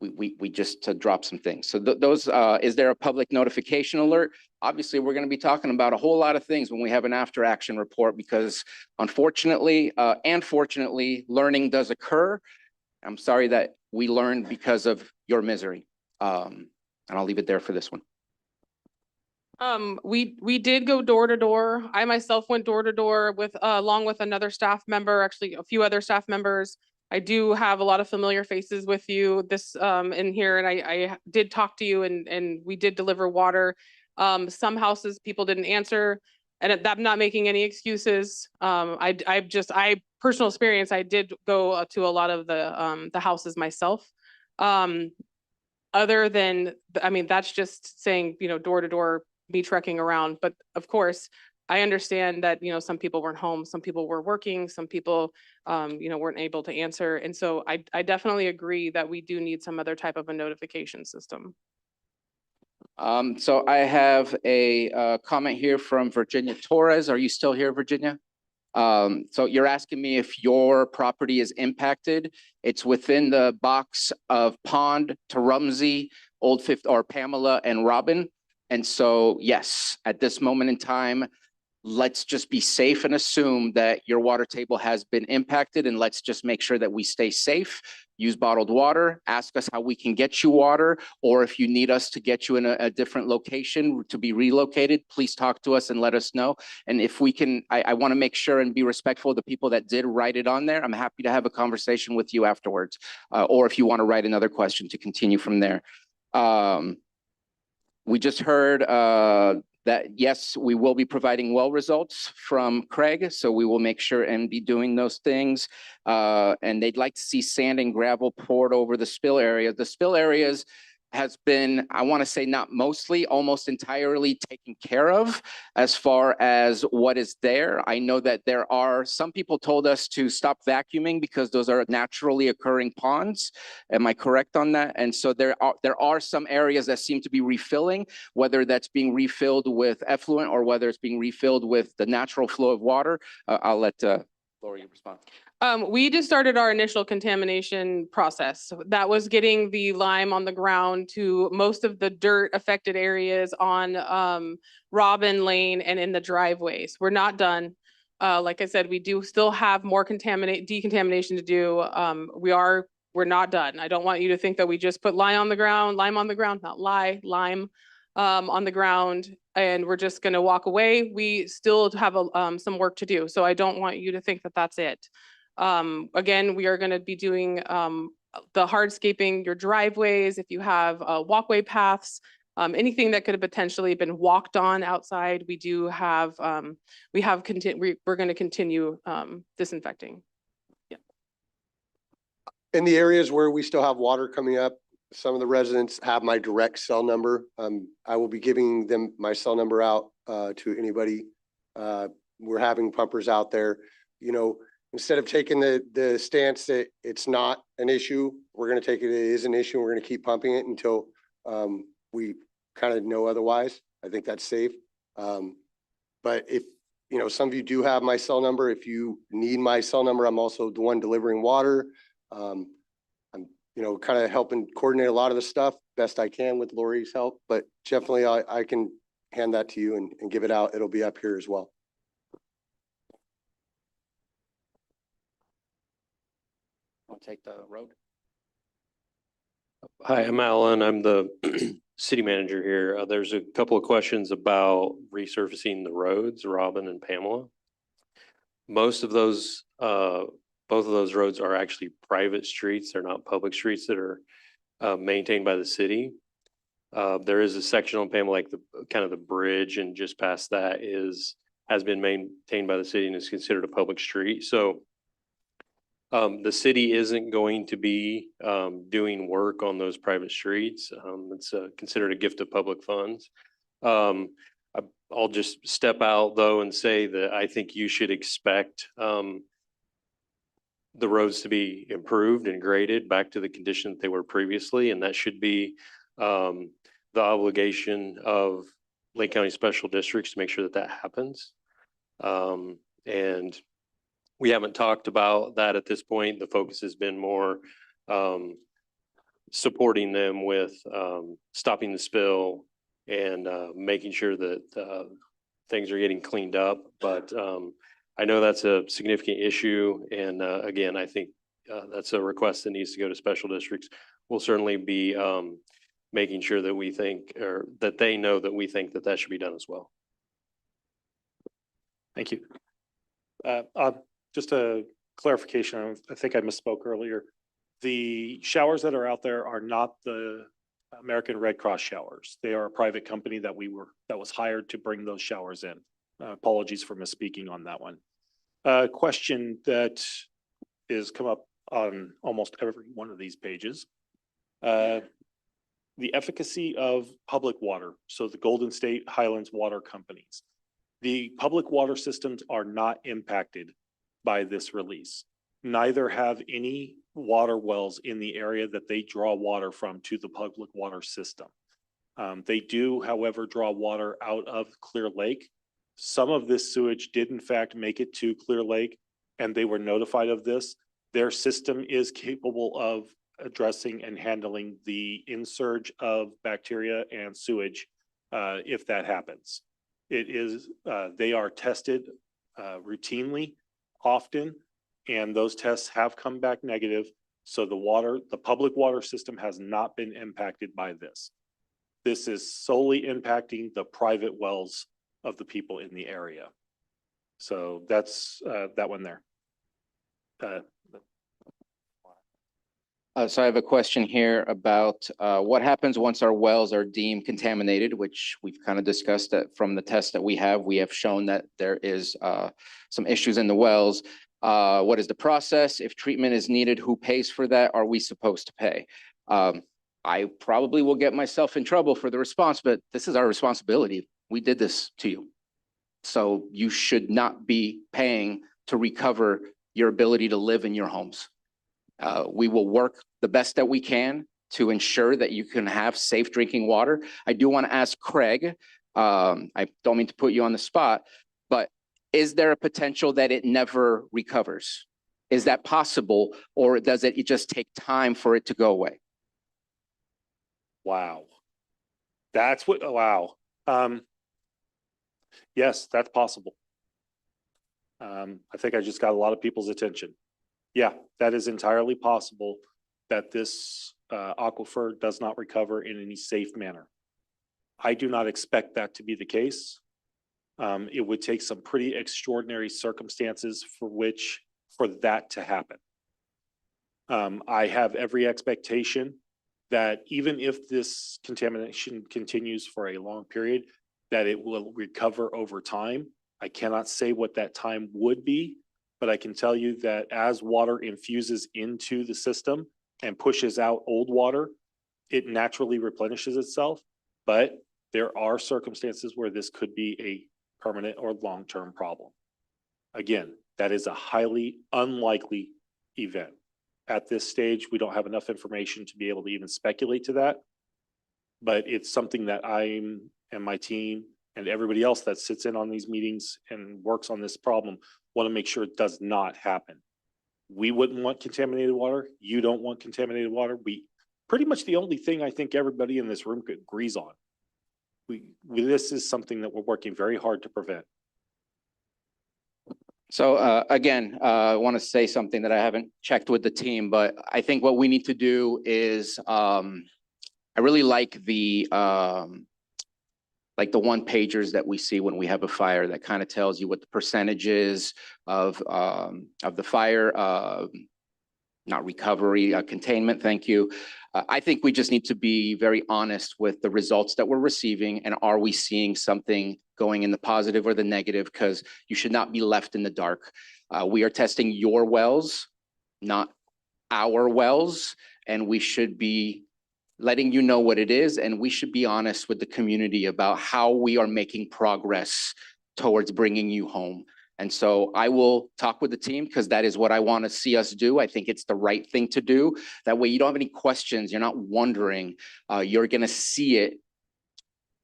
We just dropped some things. So those, is there a public notification alert? Obviously, we're going to be talking about a whole lot of things when we have an after action report, because unfortunately and fortunately, learning does occur. I'm sorry that we learned because of your misery. And I'll leave it there for this one. We did go door to door. I myself went door to door with, along with another staff member, actually a few other staff members. I do have a lot of familiar faces with you this, in here, and I did talk to you and we did deliver water. Some houses, people didn't answer, and I'm not making any excuses. I personal experience, I did go to a lot of the houses myself. Other than, I mean, that's just saying, you know, door to door, me trekking around. But of course, I understand that, you know, some people weren't home, some people were working, some people, you know, weren't able to answer. And so I definitely agree that we do need some other type of a notification system. So I have a comment here from Virginia Torres. Are you still here, Virginia? So you're asking me if your property is impacted. It's within the box of Pond, Tecumseh, Old Fifth, or Pamela and Robin. And so, yes, at this moment in time, let's just be safe and assume that your water table has been impacted, and let's just make sure that we stay safe. Use bottled water, ask us how we can get you water, or if you need us to get you in a different location to be relocated, please talk to us and let us know. And if we can, I want to make sure and be respectful of the people that did write it on there. I'm happy to have a conversation with you afterwards. Or if you want to write another question to continue from there. We just heard that, yes, we will be providing well results from Craig, so we will make sure and be doing those things. And they'd like to see sand and gravel poured over the spill area. The spill areas has been, I want to say not mostly, almost entirely taken care of as far as what is there. I know that there are, some people told us to stop vacuuming because those are naturally occurring ponds. Am I correct on that? And so there are some areas that seem to be refilling, whether that's being refilled with effluent or whether it's being refilled with the natural flow of water. I'll let Lori respond. We just started our initial contamination process. That was getting the lime on the ground to most of the dirt affected areas on Robin Lane and in the driveways. We're not done. Like I said, we do still have more decontamination to do. We're not done. I don't want you to think that we just put lime on the ground, lime on the ground, and we're just gonna walk away. We still have some work to do. So I don't want you to think that that's it. Again, we are gonna be doing the hardscaping, your driveways, if you have walkway paths, anything that could have potentially been walked on outside, we do have, we're gonna continue disinfecting. In the areas where we still have water coming up, some of the residents have my direct cell number. I will be giving them my cell number out to anybody. We're having pumpers out there. You know, instead of taking the stance that it's not an issue, we're gonna take it is an issue. We're gonna keep pumping it until we kind of know otherwise. I think that's safe. But if, you know, some of you do have my cell number, if you need my cell number, I'm also the one delivering water. I'm, you know, kind of helping coordinate a lot of the stuff best I can with Lori's help, but definitely I can hand that to you and give it out. It'll be up here as well. I'll take the road. Hi, I'm Alan. I'm the city manager here. There's a couple of questions about resurfacing the roads, Robin and Pamela. Most of those, both of those roads are actually private streets. They're not public streets that are maintained by the city. There is a section on Pamela, like the kind of the bridge, and just past that has been maintained by the city and is considered a public street. So the city isn't going to be doing work on those private streets. It's considered a gift of public funds. I'll just step out though and say that I think you should expect the roads to be improved and graded back to the condition that they were previously, and that should be the obligation of Lake County Special Districts to make sure that that happens. And we haven't talked about that at this point. The focus has been more supporting them with stopping the spill and making sure that things are getting cleaned up. But I know that's a significant issue. And again, I think that's a request that needs to go to special districts. We'll certainly be making sure that we think, or that they know that we think that that should be done as well. Thank you. Just a clarification, I think I misspoke earlier. The showers that are out there are not the American Red Cross showers. They are a private company that was hired to bring those showers in. Apologies for misspeaking on that one. Question that is come up on almost every one of these pages. The efficacy of public water. So the Golden State Highlands Water Companies. The public water systems are not impacted by this release. Neither have any water wells in the area that they draw water from to the public water system. They do, however, draw water out of Clear Lake. Some of this sewage did in fact make it to Clear Lake, and they were notified of this. Their system is capable of addressing and handling the insurge of bacteria and sewage if that happens. It is, they are tested routinely, often, and those tests have come back negative. So the public water system has not been impacted by this. This is solely impacting the private wells of the people in the area. So that's that one there. So I have a question here about what happens once our wells are deemed contaminated, which we've kind of discussed that from the tests that we have. We have shown that there is some issues in the wells. What is the process? If treatment is needed, who pays for that? Are we supposed to pay? I probably will get myself in trouble for the response, but this is our responsibility. We did this to you. So you should not be paying to recover your ability to live in your homes. We will work the best that we can to ensure that you can have safe drinking water. I do want to ask Craig, I don't mean to put you on the spot, but is there a potential that it never recovers? Is that possible, or does it just take time for it to go away? Wow. That's what, wow. Yes, that's possible. I think I just got a lot of people's attention. Yeah, that is entirely possible that this aquifer does not recover in any safe manner. I do not expect that to be the case. It would take some pretty extraordinary circumstances for that to happen. I have every expectation that even if this contamination continues for a long period, that it will recover over time. I cannot say what that time would be, but I can tell you that as water infuses into the system and pushes out old water, it naturally replenishes itself. But there are circumstances where this could be a permanent or long-term problem. Again, that is a highly unlikely event. At this stage, we don't have enough information to be able to even speculate to that. But it's something that and my team and everybody else that sits in on these meetings and works on this problem want to make sure it does not happen. We wouldn't want contaminated water. You don't want contaminated water. Pretty much the only thing I think everybody in this room agrees on. This is something that we're working very hard to prevent. So again, I want to say something that I haven't checked with the team, but I think what we need to do is, I really like the one pagers that we see when we have a fire that kind of tells you what the percentage is of the fire, not recovery, containment. Thank you. I think we just need to be very honest with the results that we're receiving, and are we seeing something going in the positive or the negative? Because you should not be left in the dark. We are testing your wells, not our wells, and we should be letting you know what it is, and we should be honest with the community about how we are making progress towards bringing you home. And so I will talk with the team, because that is what I want to see us do. I think it's the right thing to do. That way you don't have any questions. You're not wondering. You're going to see it,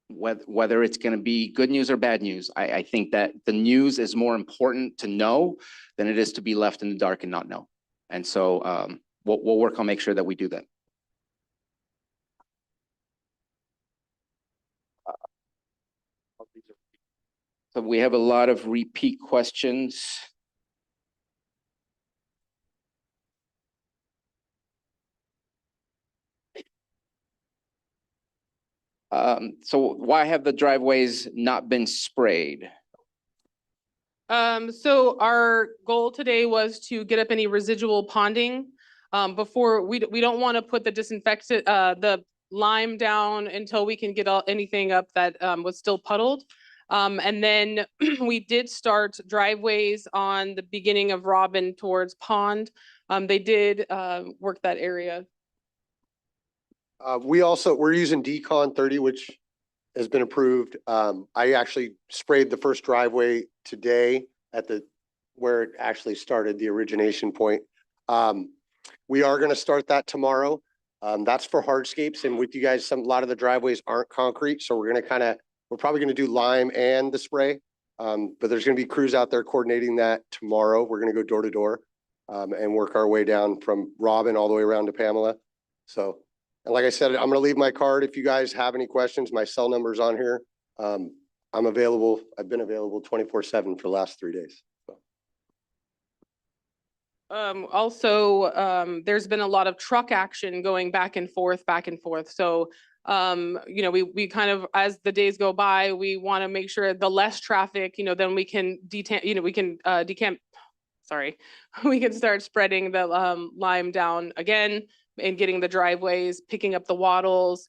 whether it's going to be good news or bad news. I think that the news is more important to know than it is to be left in the dark and not know. And so we'll work on make sure that we do that. So we have a lot of repeat questions. So why have the driveways not been sprayed? So our goal today was to get up any residual ponding. Before we don't want to put the disinfectant, the lime down until we can get anything up that was still puddled. And then we did start driveways on the beginning of Robin towards Pond. They did work that area. We're using Decon 30, which has been approved. I actually sprayed the first driveway today at where it actually started, the origination point. We are going to start that tomorrow. That's for hardscapes, and with you guys, a lot of the driveways aren't concrete, so we're probably going to do lime and the spray. But there's going to be crews out there coordinating that tomorrow. We're going to go door to door and work our way down from Robin all the way around to Pamela. So, and like I said, I'm going to leave my card if you guys have any questions. My cell number's on here. I'm available. I've been available 24/7 for the last 3 days. There's been a lot of truck action going back and forth, back and forth. So, you know, we kind of, as the days go by, we want to make sure the less traffic, you know, then we can decamp, sorry, we can start spreading the, lime down again and getting the driveways, picking up the wattles.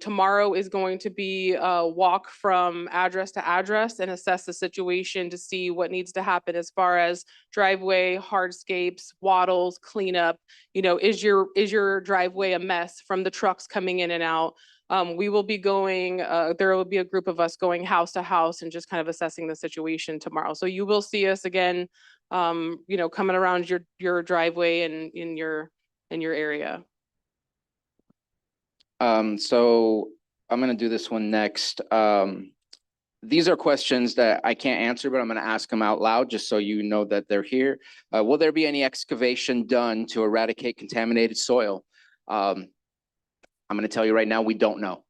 Tomorrow is going to be a walk from address to address and assess the situation to see what needs to happen as far as driveway, hardscapes, wattles, cleanup. You know, is your driveway a mess from the trucks coming in and out? We will be going, there will be a group of us going house to house and just kind of assessing the situation tomorrow. So you will see us again, you know, coming around your driveway and in your area. So I'm gonna do this one next. These are questions that I can't answer, but I'm gonna ask them out loud just so you know that they're here. Will there be any excavation done to eradicate contaminated soil? I'm gonna tell you right now, we don't know.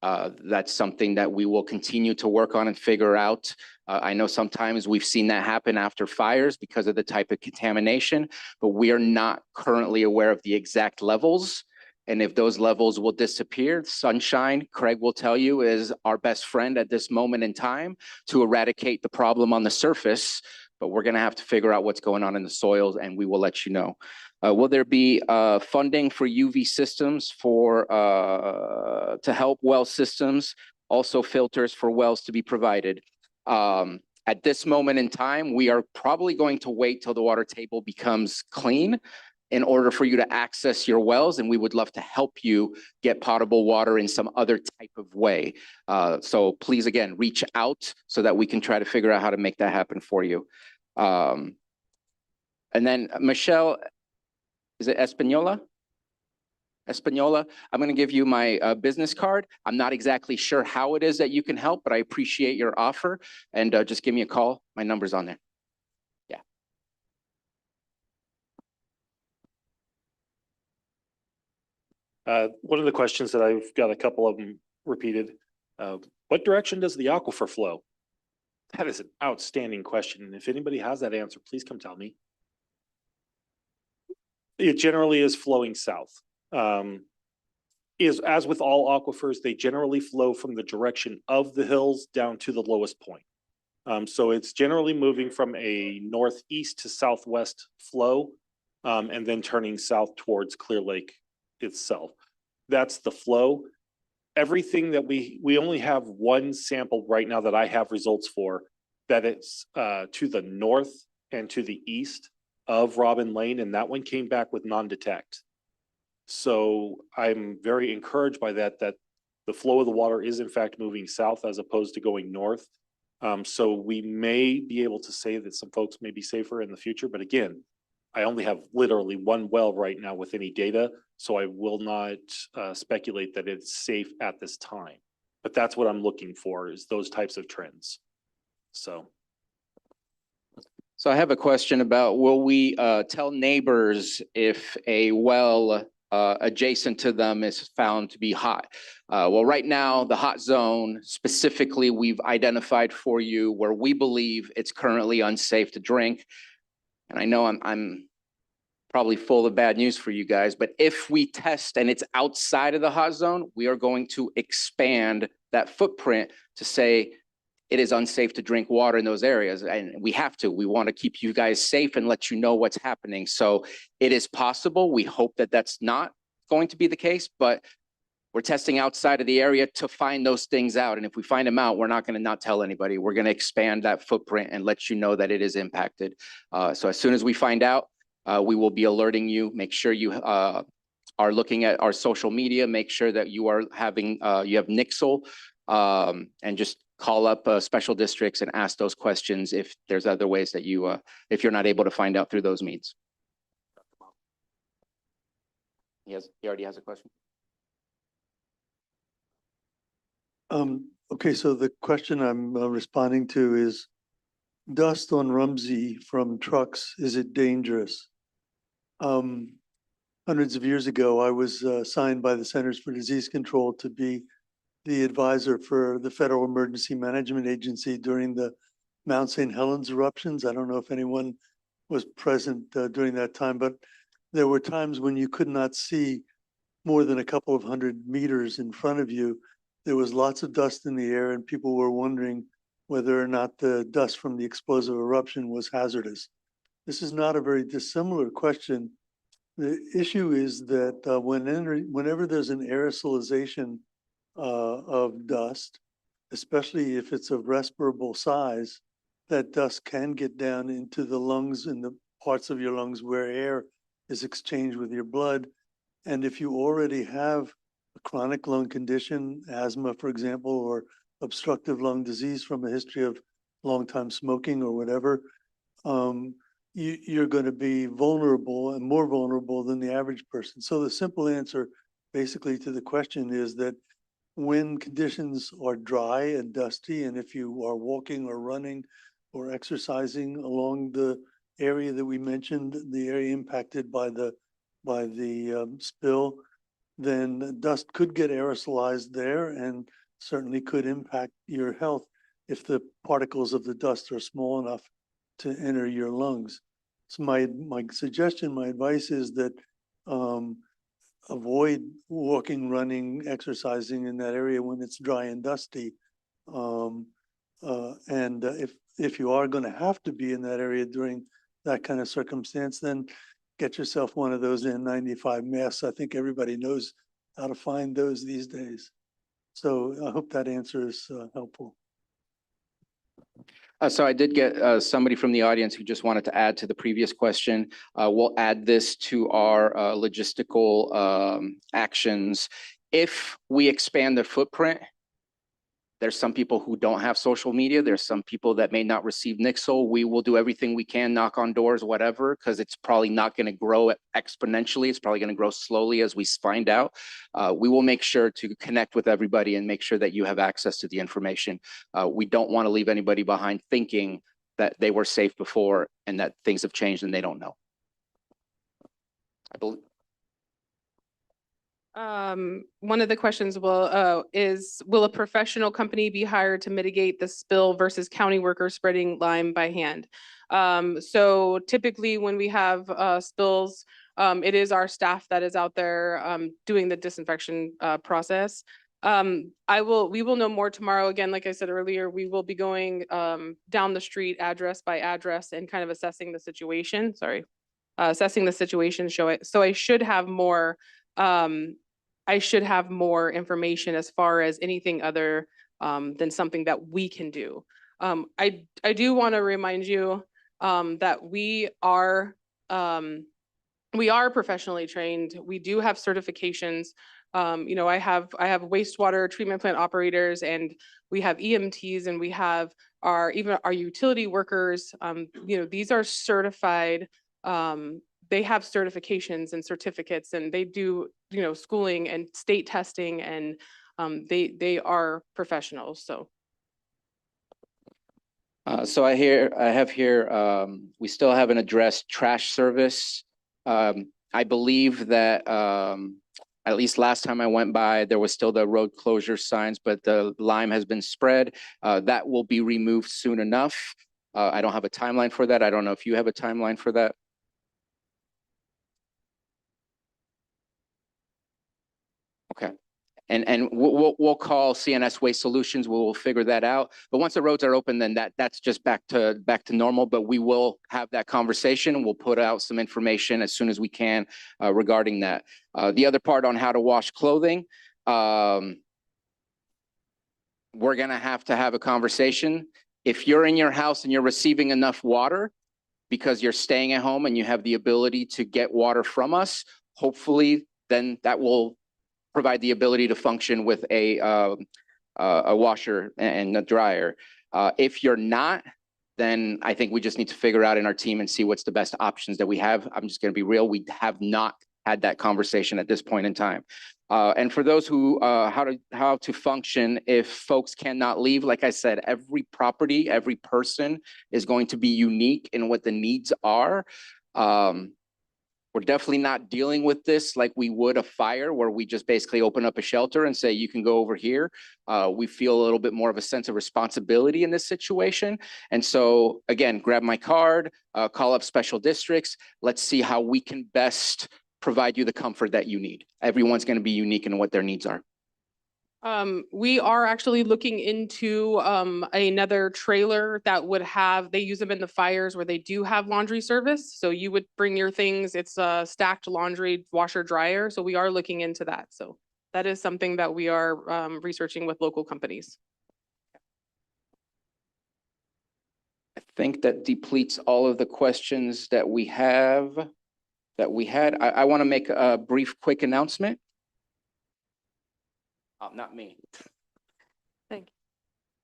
That's something that we will continue to work on and figure out. I know sometimes we've seen that happen after fires because of the type of contamination, but we are not currently aware of the exact levels. And if those levels will disappear, Sunshine, Craig will tell you, is our best friend at this moment in time to eradicate the problem on the surface. But we're gonna have to figure out what's going on in the soils, and we will let you know. Will there be funding for UV systems for to help well systems, also filters for wells to be provided? At this moment in time, we are probably going to wait till the water table becomes clean in order for you to access your wells, and we would love to help you get potable water in some other type of way. So please, again, reach out so that we can try to figure out how to make that happen for you. And then Michelle, is it Espanola? Espanola, I'm going to give you my business card. I'm not exactly sure how it is that you can help, but I appreciate your offer, and just give me a call. My number's on there. One of the questions that I've got a couple of them repeated, what direction does the aquifer flow? That is an outstanding question. And if anybody has that answer, please come tell me. It generally is flowing south. As with all aquifers, they generally flow from the direction of the hills down to the lowest point. So it's generally moving from a northeast to southwest flow, and then turning south towards Clear Lake itself. That's the flow. Everything that we only have one sample right now that I have results for, that it's to the north and to the east of Robin Lane, and that one came back with non-detect. So I'm very encouraged by that the flow of the water is in fact moving south as opposed to going north. So we may be able to say that some folks may be safer in the future, but again, I only have literally one well right now with any data, so I will not speculate that it's safe at this time. But that's what I'm looking for, is those types of trends. So I have a question about, will we tell neighbors if a well adjacent to them is found to be hot? Well, right now, the hot zone specifically, we've identified for you where we believe it's currently unsafe to drink. And I know I'm probably full of bad news for you guys, but if we test and it's outside of the hot zone, we are going to expand that footprint to say it is unsafe to drink water in those areas. And we have to. We want to keep you guys safe and let you know what's happening. So it is possible. We hope that that's not going to be the case, but we're testing outside of the area to find those things out. And if we find them out, we're not going to not tell anybody. We're going to expand that footprint and let you know that it is impacted. So as soon as we find out, we will be alerting you. Make sure you are looking at our social media. Make sure that you are having, you have Nixle, and just call up special districts and ask those questions if there's other ways that you, if you're not able to find out through those means. He already has a question. Okay, so the question I'm responding to is, dust on Rumsey from trucks, is it dangerous? Hundreds of years ago, I was assigned by the Centers for Disease Control to be the advisor for the Federal Emergency Management Agency during the Mount St. Helens eruptions. I don't know if anyone was present during that time, but there were times when you could not see more than a couple of 100 meters in front of you. There was lots of dust in the air and people were wondering whether or not the dust from the explosive eruption was hazardous. This is not a very dissimilar question. The issue is that whenever there's an aerosolization of dust, especially if it's of respirable size, that dust can get down into the lungs and the parts of your lungs where air is exchanged with your blood. And if you already have a chronic lung condition, asthma, for example, or obstructive lung disease from a history of long time smoking or whatever, you're going to be vulnerable and more vulnerable than the average person. So the simple answer basically to the question is that when conditions are dry and dusty, and if you are walking or running or exercising along the area that we mentioned, the area impacted by the spill, then dust could get aerosolized there and certainly could impact your health if the particles of the dust are small enough to enter your lungs. So my suggestion, my advice is that avoid walking, running, exercising in that area when it's dry and dusty. If you are going to have to be in that area during that kind of circumstance, then get yourself one of those N95 masks. I think everybody knows how to find those these days. So I hope that answer is helpful. So I did get somebody from the audience who just wanted to add to the previous question. We'll add this to our logistical actions. If we expand the footprint, there's some people who don't have social media. There's some people that may not receive Nixle. We will do everything we can, knock on doors, whatever, because it's probably not going to grow exponentially. It's probably going to grow slowly as we find out. We will make sure to connect with everybody and make sure that you have access to the information. We don't want to leave anybody behind thinking that they were safe before and that things have changed and they don't know. I believe. One of the questions will a professional company be hired to mitigate the spill versus county workers spreading Lyme by hand? So typically when we have spills, it is our staff that is out there doing the disinfection process. We will know more tomorrow. Again, like I said earlier, we will be going down the street address by address and kind of assessing the situation. Assessing the situation. So I should have more information as far as anything other than something that we can do. I do want to remind you that we are professionally trained. We do have certifications. I have wastewater treatment plant operators, and we have EMTs, and we have even our utility workers. These are certified. They have certifications and certificates, and they do, schooling and state testing, and they are professionals. So. So I have here, we still haven't addressed trash service. I believe that at least last time I went by, there was still the road closure signs, but the Lyme has been spread. That will be removed soon enough. I don't have a timeline for that. I don't know if you have a timeline for that. Okay. And we'll call CNS Waste Solutions. We'll figure that out. But once the roads are open, then that's just back to normal. But we will have that conversation. We'll put out some information as soon as we can regarding that. The other part on how to wash clothing, we're gonna have to have a conversation. If you're in your house and you're receiving enough water because you're staying at home and you have the ability to get water from us, hopefully then that will provide the ability to function with a washer and a dryer. If you're not, then I think we just need to figure out in our team and see what's the best options that we have. I'm just going to be real. We have not had that conversation at this point in time. And for those who, how to function if folks cannot leave, like I said, every property, every person is going to be unique in what the needs are. We're definitely not dealing with this like we would a fire where we just basically open up a shelter and say, you can go over here. We feel a little bit more of a sense of responsibility in this situation. And so again, grab my card, call up special districts. Let's see how we can best provide you the comfort that you need. Everyone's going to be unique in what their needs are. We are actually looking into another trailer that would have, they use them in the fires where they do have laundry service. So you would bring your things, it's a stacked laundry washer dryer. So we are looking into that. So that is something that we are researching with local companies. I think that depletes all of the questions that we have, that we had. I want to make a brief, quick announcement. Oh, not me.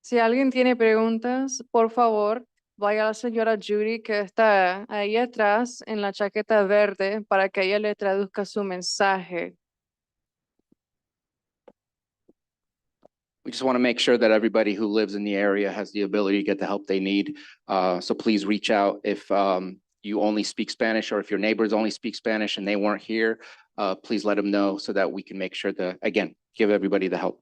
Si alguien tiene preguntas, por favor, vaya a la señora Judy que está ahí atrás en la chaqueta verde para que ella le traduzca su mensaje. We just want to make sure that everybody who lives in the area has the ability to get the help they need. So please reach out if you only speak Spanish or if your neighbors only speak Spanish and they weren't here, please let them know so that we can make sure to, again, give everybody the help.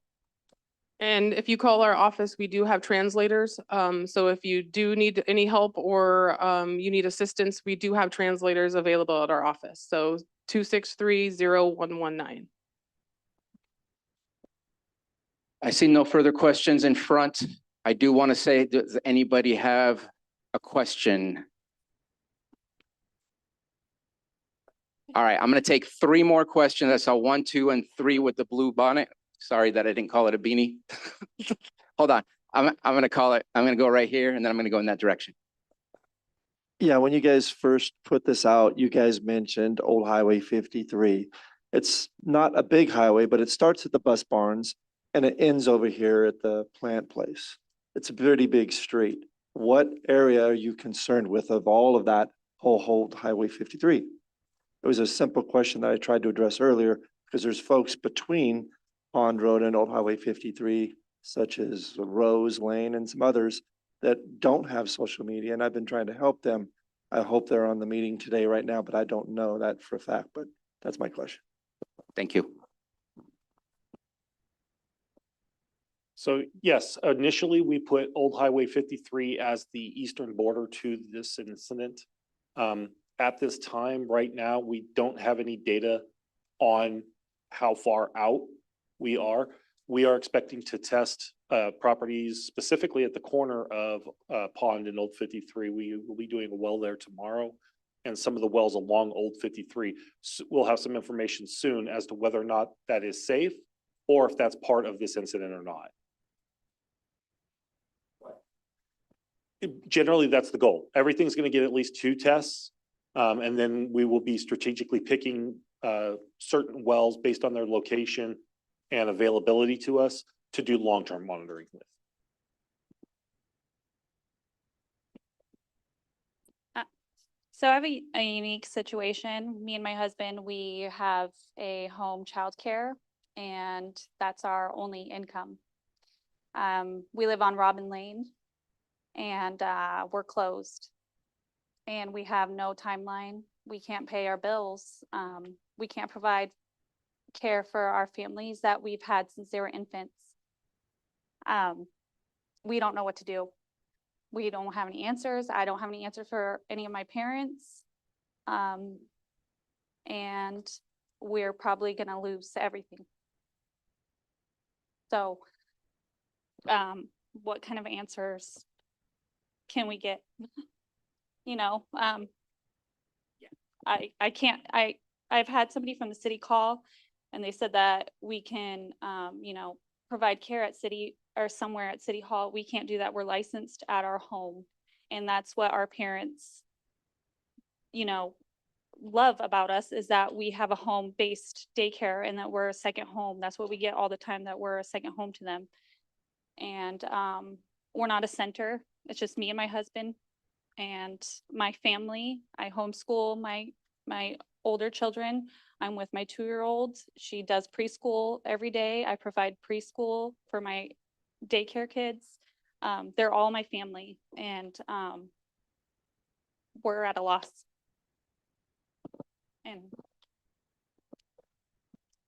And if you call our office, we do have translators. So if you do need any help or you need assistance, we do have translators available at our office. So 263-0119. I see no further questions in front. I do want to say, does anybody have a question? All right, I'm going to take 3 more questions. I saw 1, 2, and 3 with the blue bonnet. Sorry that I didn't call it a beanie. Hold on. I'm going to call it, I'm going to go right here and then I'm going to go in that direction. Yeah, when you guys first put this out, you guys mentioned Old Highway 53. It's not a big highway, but it starts at the bus barns and it ends over here at the plant place. It's a pretty big street. What area are you concerned with of all of that whole Highway 53? It was a simple question that I tried to address earlier because there's folks between Pond Road and Old Highway 53, such as Rose Lane and some others that don't have social media, and I've been trying to help them. I hope they're on the meeting today right now, but I don't know that for a fact, but that's my question. Thank you. So yes, initially we put Old Highway 53 as the eastern border to this incident. At this time, right now, we don't have any data on how far out we are. We are expecting to test properties specifically at the corner of Pond and Old 53. We will be doing a well there tomorrow. And some of the wells along Old 53. So we'll have some information soon as to whether or not that is safe or if that's part of this incident or not. Generally, that's the goal. Everything's going to get at least 2 tests. And then we will be strategically picking certain wells based on their location and availability to us to do long-term monitoring with. So I have a unique situation. Me and my husband, we have a home childcare and that's our only income. We live on Robin Lane and we're closed. And we have no timeline. We can't pay our bills. We can't provide care for our families that we've had since they were infants. We don't know what to do. We don't have any answers. I don't have any answers for any of my parents. And we're probably gonna lose everything. So, what kind of answers can we get? You know, I've had somebody from the city call and they said that we can, you know, provide care at city or somewhere at City Hall. We can't do that. We're licensed at our home. And that's what our parents, you know, love about us is that we have a home-based daycare and that we're a second home. That's what we get all the time, that we're a second home to them. And we're not a center. It's just me and my husband and my family. I homeschool my older children. I'm with my 2-year-old. She does preschool every day. I provide preschool for my daycare kids. They're all my family and we're at a loss. And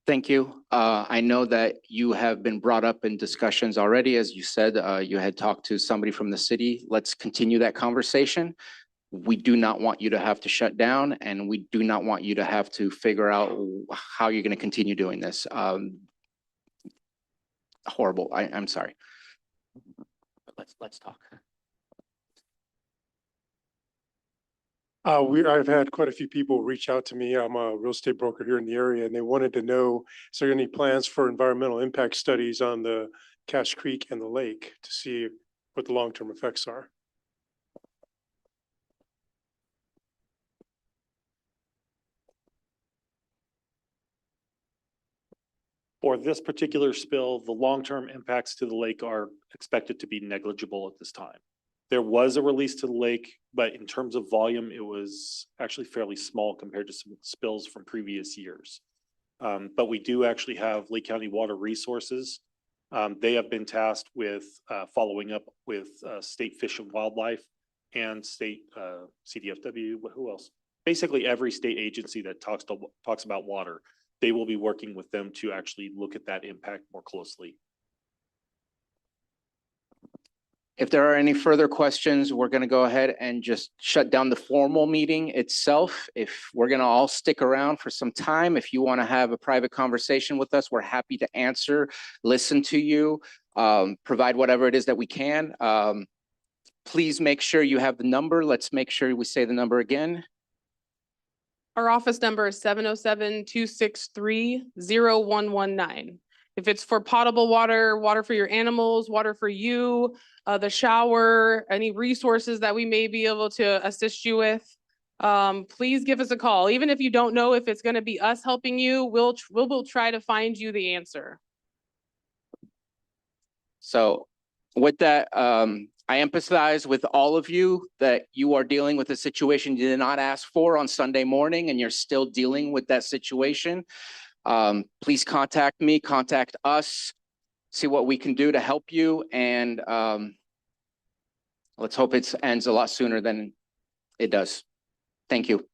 Thank you. I know that you have been brought up in discussions already. As you said, you had talked to somebody from the city. Let's continue that conversation. We do not want you to have to shut down, and we do not want you to have to figure out how you're going to continue doing this. Horrible. I'm sorry. Let's talk. I've had quite a few people reach out to me. I'm a real estate broker here in the area, and they wanted to know, is there any plans for environmental impact studies on the Cache Creek and the lake to see what the long-term effects are? For this particular spill, the long-term impacts to the lake are expected to be negligible at this time. There was a release to the lake, but in terms of volume, it was actually fairly small compared to some spills from previous years. But we do actually have Lake County Water Resources. They have been tasked with following up with State Fish and Wildlife and state CDFW, who else? Basically, every state agency that talks about water, they will be working with them to actually look at that impact more closely. If there are any further questions, we're going to go ahead and just shut down the formal meeting itself. If we're going to all stick around for some time, if you want to have a private conversation with us, we're happy to answer, listen to you, provide whatever it is that we can. Please make sure you have the number. Let's make sure we say the number again. Our office number is 707-263-0119. If it's for potable water, water for your animals, water for you, the shower, any resources that we may be able to assist you with, please give us a call. Even if you don't know if it's going to be us helping you, we'll try to find you the answer. So with that, I empathize with all of you that you are dealing with a situation you did not ask for on Sunday morning, and you're still dealing with that situation. Please contact me, contact us, see what we can do to help you. And let's hope it ends a lot sooner than it does. Thank you.